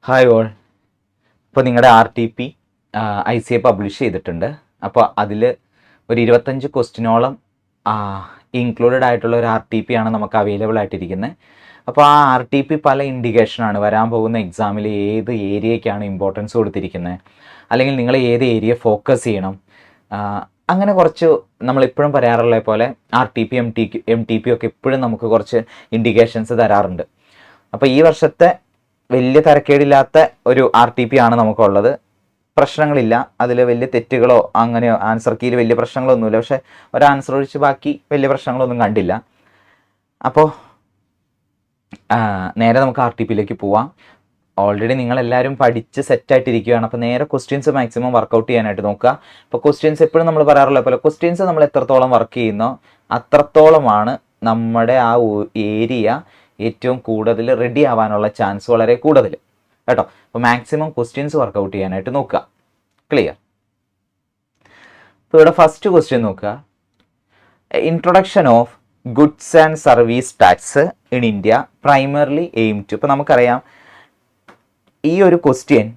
Hi all. ഇപ്പോൾ നിങ്ങളുടെ RTP ICA publish ചെയ്തിട്ടുണ്ട്. അപ്പോൾ അതിൽ ഒരു 25 ക്വസ്റ്റിനോളം ഇൻക്ലൂഡഡ് ആയിട്ടുള്ള ഒരു RTP ആണ് നമുക്ക് അവൈലബിൾ ആയിട്ടിരിക്കുന്നത്. അപ്പോൾ ആ RTP പല ഇൻഡിക്കേഷനാണ് വരാൻ പോകുന്ന എക്സാമിൽ ഏത് ഏരിയയ്ക്കാണ് ഇമ്പോർട്ടൻസ് കൊടുത്തിരിക്കുന്നത്, അല്ലെങ്കിൽ നിങ്ങൾ ഏത് ഏരിയ ഫോക്കസ് ചെയ്യണം, അങ്ങനെ കുറച്ച് നമ്മളിപ്പോഴും പറയാറുള്ള പോലെ RTP MTP ഒക്കെ ഇപ്പോഴും നമുക്ക് കുറച്ച് ഇൻഡിക്കേഷൻസ് തരാറുണ്ട്. അപ്പോൾ ഈ വർഷത്തെ വലിയ തരക്കേടില്ലാത്ത ഒരു RTP ആണ് നമുക്കുള്ളത്. പ്രശ്നങ്ങളില്ല, അതിൽ വലിയ തെറ്റുകളോ അങ്ങനെയോ ആൻസർ കീയിൽ വലിയ പ്രശ്നങ്ങളൊന്നുമില്ല. പക്ഷെ ഒരു ആൻസർ ഒഴിച്ച് ബാക്കി വലിയ പ്രശ്നങ്ങളൊന്നും കണ്ടില്ല. അപ്പോൾ നേരെ നമുക്ക് RTPയിലേക്ക് പോവാം. ഓൾറെഡി നിങ്ങളെല്ലാവരും പഠിച്ച് സെറ്റായിട്ടിരിക്കുകയാണ്. അപ്പോൾ നേരെ ക്വസ്റ്റ്യൻസ് മാക്സിമം വർക്കൗട്ട് ചെയ്യാനായിട്ട് നോക്കുക. അപ്പോൾ ക്വസ്റ്റ്യൻസ് എപ്പോഴും നമ്മൾ പറയാറുള്ള പോലെ ക്വസ്റ്റ്യൻസ് നമ്മൾ എത്രത്തോളം വർക്ക് ചെയ്യുന്നോ അത്രത്തോളമാണ് നമ്മുടെ ആ ഏരിയ ഏറ്റവും കൂടുതൽ റെഡി ആവാനുള്ള ചാൻസ് വളരെ കൂടുതൽ കേട്ടോ. അപ്പോൾ മാക്സിമം ക്വസ്റ്റ്യൻസ് വർക്കൗട്ട് ചെയ്യാനായിട്ട് നോക്കുക. ക്ലിയർ? ഇപ്പോൾ ഇവിടെ ഫസ്റ്റ് ക്വസ്റ്റ്യൻ നോക്കുക. Introduction of goods and service tax in India primarily aim to. ഇപ്പോൾ നമുക്കറിയാം ഈ ഒരു ക്വസ്റ്റ്യൻ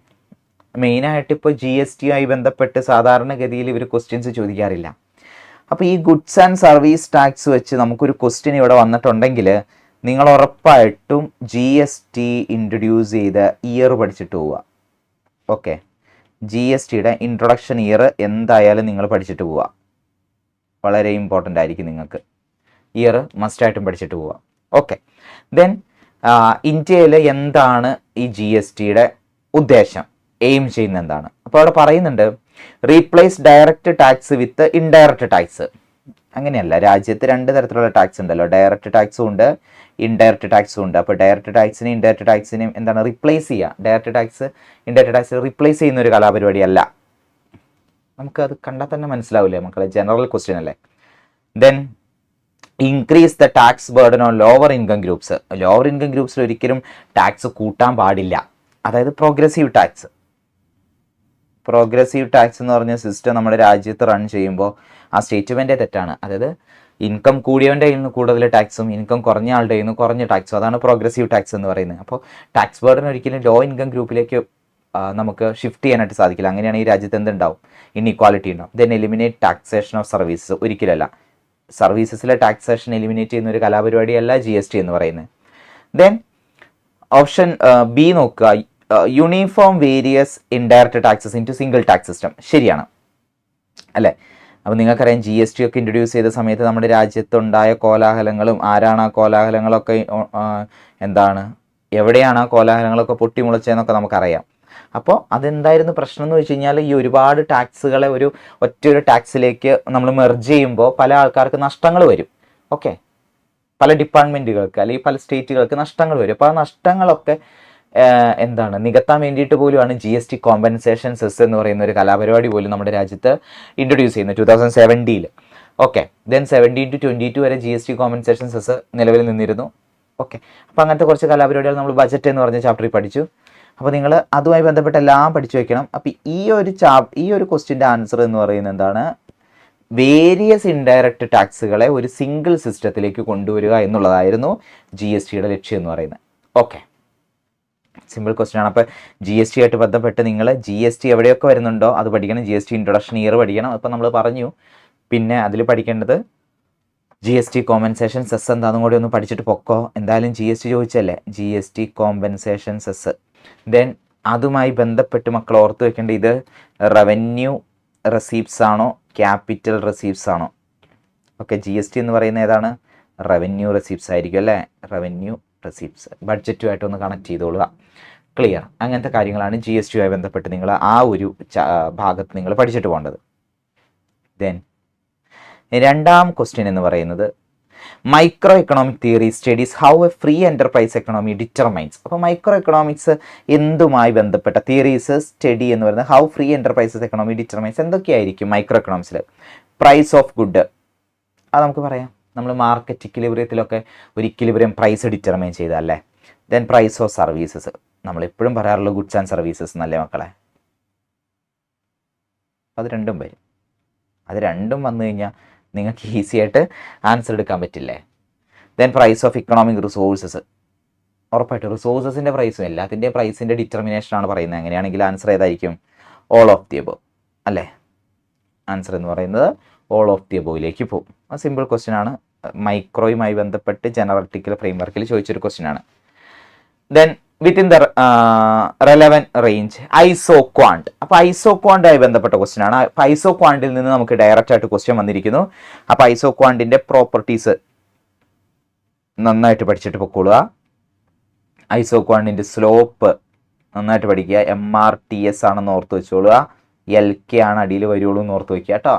മെയിനായിട്ട് ഇപ്പോൾ GST ആയി ബന്ധപ്പെട്ട് സാധാരണഗതിയിൽ ഇവർ ക്വസ്റ്റ്യൻസ് ചോദിക്കാറില്ല. അപ്പോൾ ഈ ഗുഡ്സ് ആൻഡ് സർവീസ് ടാക്സ് വെച്ച് നമുക്കൊരു ക്വസ്റ്റ്യൻ ഇവിടെ വന്നിട്ടുണ്ടെങ്കിൽ നിങ്ങൾ ഉറപ്പായിട്ടും GST ഇൻട്രൊഡ്യൂസ് ചെയ്ത ഇയർ പഠിച്ചിട്ട് പോവുക. ഓക്കെ, GSTയുടെ ഇൻട്രൊഡക്ഷൻ ഇയർ എന്തായാലും നിങ്ങൾ പഠിച്ചിട്ട് പോവുക. വളരെ ഇമ്പോർട്ടൻ്റ് ആയിരിക്കും നിങ്ങൾക്ക്. ഇയർ മസ്റ്റായിട്ടും പഠിച്ചിട്ട് പോവുക. ഓക്കെ, ദെൻ ഇന്ത്യയിൽ എന്താണ് ഈ GSTയുടെ ഉദ്ദേശം, എയിം ചെയ്യുന്ന എന്താണ്? അപ്പോൾ അവിടെ പറയുന്നുണ്ട് റീപ്ലേസ് ഡയറക്റ്റ് ടാക്സ് വിത്ത് ഇൻഡയറക്റ്റ് ടാക്സ്. അങ്ങനെയല്ല, രാജ്യത്ത് രണ്ട് തരത്തിലുള്ള ടാക്സ് ഉണ്ടല്ലോ, ഡയറക്റ്റ് ടാക്സും ഉണ്ട്, ഇൻഡയറക്റ്റ് ടാക്സും ഉണ്ട്. അപ്പോൾ ഡയറക്റ്റ് ടാക്സിനെയും ഇൻഡയറക്റ്റ് ടാക്സിനെയും എന്താണ് റിപ്ലേസ് ചെയ്യുക. Direct tax indirect tax replace ചെയ്യുന്ന ഒരു കലാപരിപാടിയല്ല. നമുക്കത് കണ്ടാൽ തന്നെ മനസ്സിലാവില്ലേ മക്കളെ, ജനറൽ ക്വസ്റ്റ്യൻ അല്ലേ. Then increase the tax burden on lower income groups. Lower income ഗ്രൂപ്പ്സിൽ ഒരിക്കലും ടാക്സ് കൂട്ടാൻ പാടില്ല. അതായത് പ്രോഗ്രസീവ് ടാക്സ്. പ്രോഗ്രസീവ് ടാക്സ് എന്ന് പറഞ്ഞ സിസ്റ്റം നമ്മുടെ രാജ്യത്ത് റൺ ചെയ്യുമ്പോൾ ആ സ്റ്റേറ്റ്മെൻറ്റേ തെറ്റാണ്. അതായത് ഇൻകം കൂടിയവൻ്റെ കയ്യിൽ നിന്ന് കൂടുതൽ ടാക്സും ഇൻകം കുറഞ്ഞ ആളുടെ കയ്യിൽ നിന്ന് കുറഞ്ഞ ടാക്സും, അതാണ് പ്രോഗ്രസീവ് ടാക്സ് എന്ന് പറയുന്നത്. അപ്പോൾ ടാക്സ് ബർഡൻ ഒരിക്കലും ലോ ഇൻകം ഗ്രൂപ്പിലേക്ക് നമുക്ക് ഷിഫ്റ്റ് ചെയ്യാനായിട്ട് സാധിക്കില്ല. അങ്ങനെയാണ് ഈ രാജ്യത്ത് എന്തുണ്ടാവും, ഇൻഇക്വാലിറ്റി ഉണ്ടാവും. Then eliminate taxation of services. ഒരിക്കലല്ല, സർവീസസിലെ ടാക്സേഷൻ എലിമിനേറ്റ് ചെയ്യുന്ന ഒരു കലാപരിപാടിയല്ല GST എന്ന് പറയുന്നത്. ദെൻ ഓപ്ഷൻ B നോക്കുക, uniform various indirect taxes into single tax system. ശരിയാണ് അല്ലേ? അപ്പോൾ നിങ്ങൾക്കറിയാം GST ഒക്കെ ഇൻട്രൊഡ്യൂസ് ചെയ്ത സമയത്ത് നമ്മുടെ രാജ്യത്തുണ്ടായ കോലാഹലങ്ങളും ആരാണ് ആ കോലാഹലങ്ങളൊക്കെ എന്താണ് എവിടെയാണ് ആ കോലാഹലങ്ങളൊക്കെ പൊട്ടിമുളച്ചതെന്നൊക്കെ നമുക്കറിയാം. അപ്പോൾ അതെന്തായിരുന്നു പ്രശ്നം എന്ന് വെച്ച് കഴിഞ്ഞാൽ ഈ ഒരുപാട് ടാക്സുകളെ ഒറ്റൊരു ടാക്സിലേക്ക് നമ്മൾ മെർജ് ചെയ്യുമ്പോൾ പല ആൾക്കാർക്ക് നഷ്ടങ്ങൾ വരും. ഓക്കെ, പല ഡിപ്പാർട്ട്മെൻറ്റുകൾക്ക് അല്ലെങ്കിൽ പല സ്റ്റേറ്റുകൾക്ക് നഷ്ടങ്ങൾ വരും. അപ്പോൾ ആ നഷ്ടങ്ങളൊക്കെ നികത്താൻ വേണ്ടിയിട്ട് പോലുമാണ് GST കോമ്പൻസേഷൻ സെസ് എന്ന് പറയുന്ന ഒരു കലാപരിപാടി പോലും നമ്മുടെ രാജ്യത്ത് ഇൻട്രൊഡ്യൂസ് ചെയ്യുന്നത് 2017. ഓക്കെ, ദെൻ 17 to 22 വരെ GST കോമ്പൻസേഷൻ സെസ് നിലവിൽ നിന്നിരുന്നു. ഓക്കെ, അപ്പോൾ അങ്ങനത്തെ കുറച്ച് കലാപരിപാടികൾ നമ്മൾ ബജറ്റ് എന്ന് പറഞ്ഞ ചാപ്റ്ററിൽ പഠിച്ചു. അപ്പോൾ നിങ്ങൾ അതുമായി ബന്ധപ്പെട്ട് എല്ലാം പഠിച്ചു വയ്ക്കണം. അപ്പോൾ ഈ ഒരു ക്വസ്റ്റ്യൻ്റെ ആൻസർ എന്ന് പറയുന്നത് എന്താണ്, വേരിയസ് ഇൻഡയറക്റ്റ് ടാക്സുകളെ ഒരു സിംഗിൾ സിസ്റ്റത്തിലേക്ക് കൊണ്ടുവരിക എന്നുള്ളതായിരുന്നു GSTയുടെ ലക്ഷ്യം എന്ന് പറയുന്നത്. ഓക്കെ, സിമ്പിൾ ക്വസ്റ്റ്യൻ ആണ്. അപ്പോൾ GST ആയിട്ട് ബന്ധപ്പെട്ട് നിങ്ങൾ GST എവിടെയൊക്കെ വരുന്നുണ്ടോ അത് പഠിക്കണം. GST ഇൻട്രൊഡക്ഷൻ ഇയർ പഠിക്കണം. അപ്പോൾ നമ്മൾ പറഞ്ഞു. പിന്നെ അതിൽ പഠിക്കേണ്ടത് GST കോമ്പൻസേഷൻ സെസ് എന്താണെന്നും കൂടി ഒന്ന് പഠിച്ചിട്ട് പൊക്കോ. എന്തായാലും GST ചോദിച്ചല്ലേ, GST compensation cess. Then അതുമായി ബന്ധപ്പെട്ട് മക്കൾ ഓർത്ത് വെക്കേണ്ട, ഇത് റവന്യൂ റെസീപ്റ്റ്സ് ആണോ ക്യാപിറ്റൽ റെസീപ്റ്റ്സ് ആണോ? ഓക്കെ, GST എന്ന് പറയുന്നത് ഏതാണ്, റവന്യൂ റെസീപ്റ്റ്സ് ആയിരിക്കും അല്ലേ. റവന്യൂ റെസീപ്റ്റ്സ് ബഡ്ജറ്റുമായിട്ട് ഒന്ന് കണക്ട് ചെയ്തോളുക. ക്ലിയർ? അങ്ങനത്തെ കാര്യങ്ങളാണ് GSTയുമായി ബന്ധപ്പെട്ട് നിങ്ങൾ ആ ഒരു ഭാഗത്ത് നിങ്ങൾ പഠിച്ചിട്ട് പോകേണ്ടത്. ദെൻ രണ്ടാം ക്വസ്റ്റ്യൻ എന്ന് പറയുന്നത് micro economic theory studies how a free enterprise economy determines. അപ്പോൾ മൈക്രോ എക്കണോമിക്സ് എന്തുമായി ബന്ധപ്പെട്ട തിയറീസ് സ്റ്റഡി എന്ന് പറയുന്നത് how free enterprises economy determines. എന്തൊക്കെയായിരിക്കും മൈക്രോ എക്കണോമിക്സിൽ? പ്രൈസ് ഓഫ് ഗുഡ്, അത് നമുക്ക് പറയാം. നമ്മൾ മാർക്കറ്റ് ഇക്വിലിബ്രിയത്തിലൊക്കെ ഒരു ഇക്വിലിബ്രിയം പ്രൈസ് ഡിറ്റർമൈൻ ചെയ്തല്ലേ. ദെൻ പ്രൈസ് ഓഫ് സർവീസസ്, നമ്മളെപ്പോഴും പറയാറുള്ള ഗുഡ്സ് ആൻഡ് സർവീസസ് എന്നല്ലേ മക്കളെ. അത് രണ്ടും വരും. അത് രണ്ടും വന്നു കഴിഞ്ഞാൽ നിങ്ങൾക്ക് ഈസി ആയിട്ട് ആൻസർ എടുക്കാൻ പറ്റില്ലേ. Then price of economic resources, ഉറപ്പായിട്ടും റിസോഴ്സസിൻ്റെ പ്രൈസും എല്ലാത്തിൻ്റെയും പ്രൈസിൻ്റെ ഡിറ്റർമിനേഷനാണ് പറയുന്നത്. അങ്ങനെയാണെങ്കിൽ ആൻസർ ഏതായിരിക്കും? ഓൾ ഓഫ് ദി എബോവ് അല്ലേ? ആൻസർ എന്ന് പറയുന്നത് ഓൾ ഓഫ് ദി എബോവിലേക്ക് പോകും. സിമ്പിൾ ക്വസ്റ്റ്യൻ ആണ്. മൈക്രോയുമായി ബന്ധപ്പെട്ട് ജനററ്റിക്കൽ ഫ്രെയിംവർക്കിൽ ചോദിച്ചൊരു ക്വസ്റ്റ്യൻ ആണ്. Then within the relevant range ഐസോക്വാണ്ട്. അപ്പോൾ ഐസോക്വാണ്ടുമായി ബന്ധപ്പെട്ട ക്വസ്റ്റ്യൻ ആണ്. അപ്പോൾ ഐസോക്വാണ്ടിൽ നിന്ന് നമുക്ക് ഡയറക്റ്റ് ആയിട്ട് ക്വസ്റ്റ്യൻ വന്നിരിക്കുന്നു. അപ്പോൾ ഐസോക്വാണ്ടിൻ്റെ പ്രോപ്പർട്ടീസ് നന്നായിട്ട് പഠിച്ചിട്ട് പൊക്കോളുക. ഐസോക്വാണ്ടിൻ്റെ സ്ലോപ്പ് നന്നായിട്ട് പഠിക്കുക. MRTS ആണെന്ന് ഓർത്ത് വെച്ചോളുക. LK ആണ് അടിയിൽ വരുള്ളൂ എന്ന് ഓർത്ത് വയ്ക്കുക കേട്ടോ.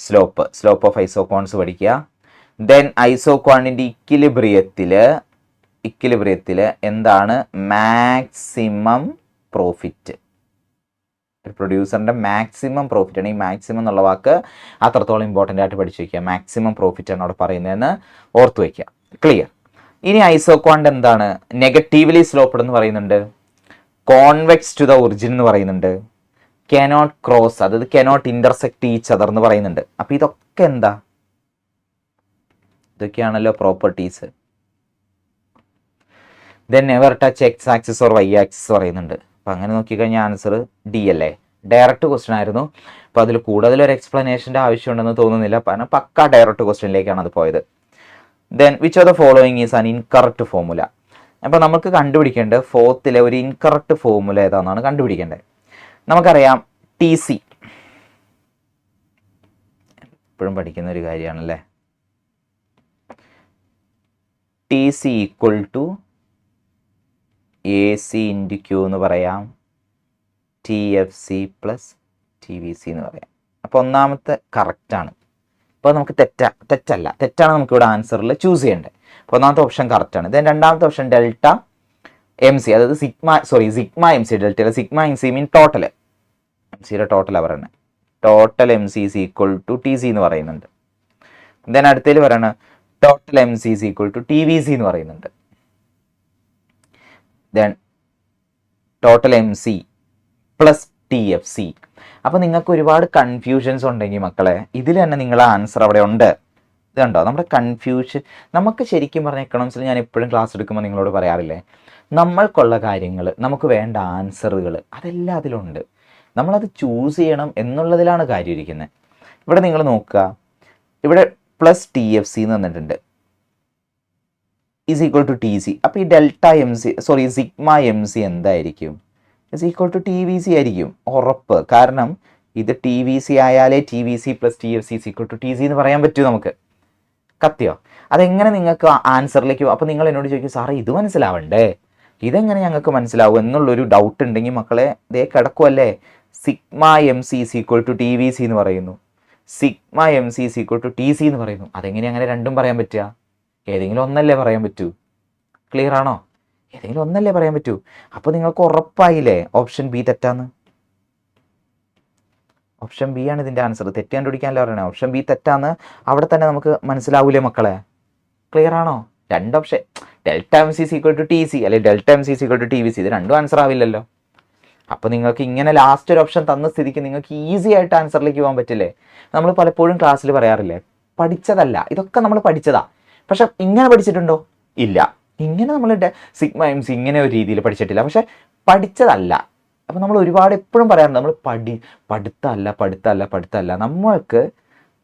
സ്ലോപ്പ് ഓഫ് ഐസോക്വാൺസ് പഠിക്കുക. ദെൻ ഐസോക്വാണ്ടിൻ്റെ ഇക്വിലിബ്രിയത്തിൽ എന്താണ് മാക്സിമം പ്രോഫിറ്റ്? ഒരു പ്രൊഡ്യൂസറിൻ്റെ മാക്സിമം പ്രോഫിറ്റ് ആണ്. ഈ മാക്സിമം എന്നുള്ള വാക്ക് അത്രത്തോളം ഇമ്പോർട്ടൻ്റ് ആയിട്ട് പഠിച്ചു വയ്ക്കുക. മാക്സിമം പ്രോഫിറ്റ് ആണ് അവിടെ പറയുന്നതെന്ന് ഓർത്ത് വയ്ക്കുക. ക്ലിയർ? ഇനി ഐസോക്വാണ്ട് എന്താണ്? നെഗറ്റീവ്ലി സ്ലോപ്പ്ഡ് എന്ന് പറയുന്നുണ്ട്, കോൺവെക്സ് ടു ദ ഒറിജിൻ എന്ന് പറയുന്നുണ്ട്, കനോട്ട് ക്രോസ്, അതായത് കനോട്ട് ഇന്റർസെക്ട് ഈച്ച് അതർ എന്ന് പറയുന്നുണ്ട്. അപ്പോൾ ഇതൊക്കെ എന്താ? ഇതൊക്കെയാണല്ലോ properties. Then never touch X axis or Y axis പറയുന്നുണ്ട്. അപ്പം അങ്ങനെ നോക്കിക്കഴിഞ്ഞാൽ ആൻസർ ഡി അല്ലേ? ഡയറക്റ്റ് ക്വസ്റ്റ്യൻ ആയിരുന്നു. അപ്പോൾ അതിൽ കൂടുതലൊരു എക്സ്പ്ലനേഷൻ്റെ ആവശ്യമുണ്ടെന്ന് തോന്നുന്നില്ല. കാരണം പക്ക ഡയറക്റ്റ് ക്വസ്റ്റ്യനിലേക്കാണ് അത് പോയത്. Then which of the following is an incorrect formula? അപ്പോൾ നമുക്ക് കണ്ടുപിടിക്കേണ്ടത് ഫോർത്തിലെ ഒരു ഇൻകറക്റ്റ് ഫോർമുല ഏതാണെന്നാണ് കണ്ടുപിടിക്കേണ്ടത്. നമുക്കറിയാം TC എപ്പോഴും പഠിക്കുന്ന ഒരു കാര്യമാണല്ലേ. TC equal to AC into Q എന്ന് പറയാം, TFC പ്ലസ് TVC എന്ന് പറയാം. അപ്പോൾ ഒന്നാമത്തെ കറക്റ്റാണ്. അപ്പോൾ നമുക്ക് തെറ്റാണ് നമുക്കിവിടെ ആൻസറിൽ ചൂസ് ചെയ്യേണ്ടത്. അപ്പോൾ ഒന്നാമത്തെ ഓപ്ഷൻ കറക്റ്റാണ്. ദെൻ രണ്ടാമത്തെ ഓപ്ഷൻ ഡെൽറ്റ MC, അതായത് സിഗ്മ MC, ഡെൽറ്റയിലെ സിഗ്മ MC മീൻ ടോട്ടൽ MCയുടെ ടോട്ടലാണ് പറയുന്നത്. Total MC is equal to TC എന്ന് പറയുന്നുണ്ട്. ദെൻ അടുത്തതിൽ പറയുന്നത് total MC is equal to TVC എന്ന് പറയുന്നുണ്ട്. Then total MC plus TFC. അപ്പോൾ നിങ്ങൾക്ക് ഒരുപാട് കൺഫ്യൂഷൻസ് ഉണ്ടെങ്കിൽ മക്കളെ ഇതിൽ തന്നെ നിങ്ങളുടെ ആൻസർ അവിടെ ഉണ്ട്. ഇതുണ്ടോ നമ്മുടെ കൺഫ്യൂഷൻ? നമുക്ക് ശരിക്കും പറഞ്ഞ എക്കണോമിക്സിൽ ഞാൻ എപ്പോഴും ക്ലാസ് എടുക്കുമ്പോൾ നിങ്ങളോട് പറയാറില്ലേ, നമ്മൾക്കുള്ള കാര്യങ്ങൾ, നമുക്ക് വേണ്ട ആൻസറുകൾ അതെല്ലാം അതിലുണ്ട്. നമ്മളത് ചൂസ് ചെയ്യണം എന്നുള്ളതിലാണ് കാര്യം ഇരിക്കുന്നത്. ഇവിടെ നിങ്ങൾ നോക്കുക, ഇവിടെ പ്ലസ് TFC എന്ന് വന്നിട്ടുണ്ട്, ഈസ് ഈക്വൽ ടു TC. അപ്പോൾ ഈ സിഗ്മ MC എന്തായിരിക്കും? ഇസ് ഈക്വൽ ടു TVC ആയിരിക്കും ഉറപ്പ്. കാരണം ഇത് TVC ആയാലേ TVC plus TFC is equal to TC എന്ന് പറയാൻ പറ്റൂ നമുക്ക്. കത്തിയോ? അതെങ്ങനെ നിങ്ങൾക്ക് ആൻസറിലേക്ക്? അപ്പോൾ നിങ്ങൾ എന്നോട് ചോദിക്കും, സാറേ ഇത് മനസ്സിലാവണ്ടേ, ഇതെങ്ങനെ ഞങ്ങൾക്ക് മനസ്സിലാവും എന്നുള്ളൊരു ഡൗട്ട് ഉണ്ടെങ്കിൽ മക്കളെ ദേ കിടക്കുമല്ലേ. Sigma MC is equal to TVC എന്ന് പറയുന്നു, sigma MC is equal to TC എന്ന് പറയുന്നു. അതെങ്ങനെ അങ്ങനെ രണ്ടും പറയാൻ പറ്റുക? ഏതെങ്കിലും ഒന്നല്ലേ പറയാൻ പറ്റൂ. ക്ലിയർ ആണോ? ഏതെങ്കിലും ഒന്നല്ലേ പറയാൻ പറ്റൂ. അപ്പോൾ നിങ്ങൾക്ക് ഉറപ്പായില്ലേ ഓപ്ഷൻ ബി തെറ്റാന്ന്? ഓപ്ഷൻ ബി ആണ് ഇതിൻ്റെ ആൻസർ. തെറ്റ് കണ്ടുപിടിക്കാനല്ല പറയണേ, ഓപ്ഷൻ ബി തെറ്റാന്ന് അവിടെ തന്നെ നമുക്ക് മനസ്സിലാവൂലേ മക്കളെ? ക്ലിയർ ആണോ? രണ്ട് option delta MC is equal to TC അല്ലെങ്കിൽ delta MC is equal to TVC, ഇത് രണ്ടും ആൻസർ ആവില്ലല്ലോ. അപ്പോൾ നിങ്ങൾക്ക് ഇങ്ങനെ ലാസ്റ്റ് ഒരു ഓപ്ഷൻ തന്ന സ്ഥിതിക്ക് നിങ്ങൾക്ക് ഈസി ആയിട്ട് ആൻസറിലേക്ക് പോകാൻ പറ്റില്ലേ? നമ്മൾ പലപ്പോഴും ക്ലാസ്സിൽ പറയാറില്ലേ, പഠിച്ചതല്ല ഇതൊക്കെ നമ്മൾ പഠിച്ചതാ, പക്ഷെ ഇങ്ങനെ പഠിച്ചിട്ടുണ്ടോ? ഇല്ല. ഇങ്ങനെ നമ്മൾ സിഗ്മ MC ഇങ്ങനെ ഒരു രീതിയിൽ പഠിച്ചിട്ടില്ല, പക്ഷെ പഠിച്ചതല്ല. അപ്പോൾ നമ്മൾ ഒരുപാട് എപ്പോഴും പറയാറുണ്ട്, നമ്മൾ പഠിത്തമല്ല. നമ്മൾക്ക്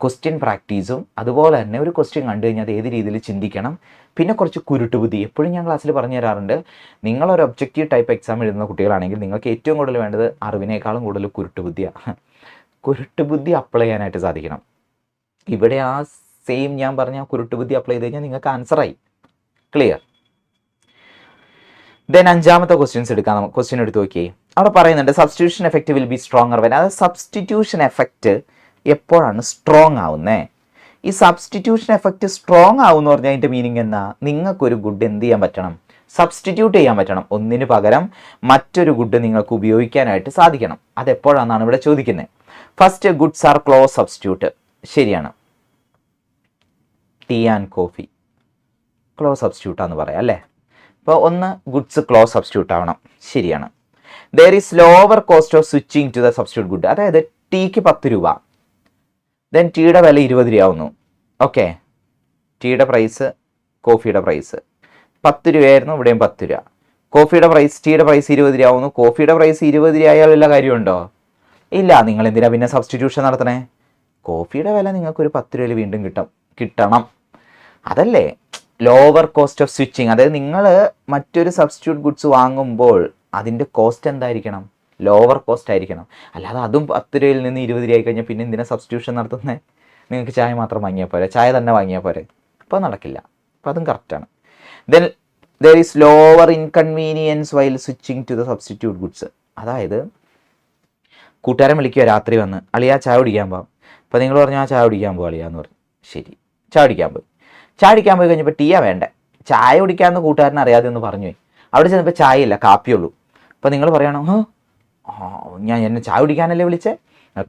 ക്വസ്റ്റ്യൻ പ്രാക്ടീസും അതുപോലെ തന്നെ ഒരു ക്വസ്റ്റ്യൻ കണ്ടു കഴിഞ്ഞാൽ അത് ഏത് രീതിയിൽ ചിന്തിക്കണം, പിന്നെ കുറച്ച് കുരുട്ടുബുദ്ധി. എപ്പോഴും ഞാൻ ക്ലാസ്സിൽ പറഞ്ഞു തരാറുണ്ട്, നിങ്ങളൊരു ഒബ്ജക്റ്റീവ് ടൈപ്പ് എക്സാം എഴുതുന്ന കുട്ടികളാണെങ്കിൽ നിങ്ങൾക്ക് ഏറ്റവും കൂടുതൽ വേണ്ടത് അറിവിനേക്കാളും കൂടുതൽ കുരുട്ടുബുദ്ധിയാണ്. കുരുട്ടുബുദ്ധി അപ്ലൈ ചെയ്യാനായിട്ട് സാധിക്കണം. ഇവിടെ ആ സെയിം ഞാൻ പറഞ്ഞ കുരുട്ടുബുദ്ധി അപ്ലൈ ചെയ്ത് കഴിഞ്ഞാൽ നിങ്ങൾക്ക് ആൻസറായി. ക്ലിയർ? ദെൻ അഞ്ചാമത്തെ ക്വസ്റ്റ്യൻസ് എടുക്കാം. നമുക്ക് ക്വസ്റ്റ്യൻ എടുത്ത് നോക്കിയേ. അവിടെ പറയുന്നുണ്ട് substitution effect will be stronger when. അതായത് സബ്സ്റ്റിറ്റ്യൂഷൻ എഫക്റ്റ് എപ്പോഴാണ് സ്ട്രോങ് ആവുന്നത്? ഈ സബ്സ്റ്റിറ്റ്യൂഷൻ എഫക്റ്റ് സ്ട്രോങ് ആവും എന്ന് പറഞ്ഞാൽ അതിൻ്റെ മീനിങ് എന്നാ? നിങ്ങൾക്കൊരു ഗുഡ് എന്ത് ചെയ്യാൻ പറ്റണം? സബ്സ്റ്റിറ്റ്യൂട്ട് ചെയ്യാൻ പറ്റണം. ഒന്നിന് പകരം മറ്റൊരു ഗുഡ് നിങ്ങൾക്ക് ഉപയോഗിക്കാനായിട്ട് സാധിക്കണം. അതെപ്പോഴാണെന്നാണ് ഇവിടെ ചോദിക്കുന്നത്. First, goods are close substitute. ശരിയാണ്. ടീ ആൻഡ് കോഫി ക്ലോസ് സബ്സ്റ്റിറ്റ്യൂട്ടാന്ന് പറയാം അല്ലേ? അപ്പോൾ ഒന്ന് ഗുഡ്സ് ക്ലോസ് സബ്സ്റ്റിറ്റ്യൂട്ട് ആവണം. ശരിയാണ്. There is lower cost of switching to the substitute good. അതായത് ടീക്ക് 10 രൂപ, ദെൻ ടീയുടെ വില 20 രൂപ ആവുന്നു. ഓക്കെ, ടീയുടെ പ്രൈസ്, കോഫിയുടെ പ്രൈസ്. 10 രൂപയായിരുന്നു, ഇവിടെയും 10 രൂപ. കോഫിയുടെ പ്രൈസ്, ടീയുടെ പ്രൈസ് 20 രൂപ ആവുന്നു. കോഫിയുടെ പ്രൈസ് 20 രൂപ ആയാൽ വല്ല കാര്യമുണ്ടോ? ഇല്ല. നിങ്ങൾ എന്തിനാ പിന്നെ സബ്സ്റ്റിറ്റ്യൂഷൻ നടത്തണേ? കോഫിയുടെ വില നിങ്ങൾക്ക് ഒരു 10 രൂപയിൽ വീണ്ടും കിട്ടണം. അതല്ലേ ലോവർ കോസ്റ്റ് ഓഫ് സ്വിച്ചിങ്. അതായത് നിങ്ങൾ മറ്റൊരു സബ്സ്റ്റിറ്റ്യൂട്ട് ഗുഡ്സ് വാങ്ങുമ്പോൾ അതിൻ്റെ കോസ്റ്റ് എന്തായിരിക്കണം? ലോവർ കോസ്റ്റ് ആയിരിക്കണം. അല്ലാതെ അതും 10 രൂപയിൽ നിന്ന് 20 രൂപ ആയി കഴിഞ്ഞാൽ പിന്നെ എന്തിനാ സബ്സ്റ്റിറ്റ്യൂഷൻ നടത്തുന്നത്? നിങ്ങൾക്ക് ചായ മാത്രം വാങ്ങിയാൽ പോരെ, ചായ തന്നെ വാങ്ങിയാൽ പോരെ. അപ്പോൾ നടക്കില്ല. അപ്പോൾ അതും കറക്റ്റാണ്. Then there is lower inconvenience while switching to the substitute goods. അതായത് കൂട്ടുകാരൻ വിളിക്കുക രാത്രി വന്ന്, അളിയാ ചായ കുടിക്കാൻ പോകാം. അപ്പോൾ നിങ്ങൾ പറഞ്ഞു ആ ചായ കുടിക്കാൻ പോകുക അളിയാന്ന് പറഞ്ഞു. ശരി, ചായ കുടിക്കാൻ പോയി കഴിഞ്ഞപ്പോൾ ടീയാ വേണ്ടേ, ചായ കുടിക്കാമെന്ന് കൂട്ടുകാരൻ അറിയാതെ ഒന്ന് പറഞ്ഞു പോയി. അവിടെ ചെന്നപ്പോൾ ചായ ഇല്ല, കാപ്പിയുള്ളൂ. അപ്പോൾ നിങ്ങൾ പറയണം, ഞാൻ എന്നെ ചായ കുടിക്കാനല്ലേ വിളിച്ചേ,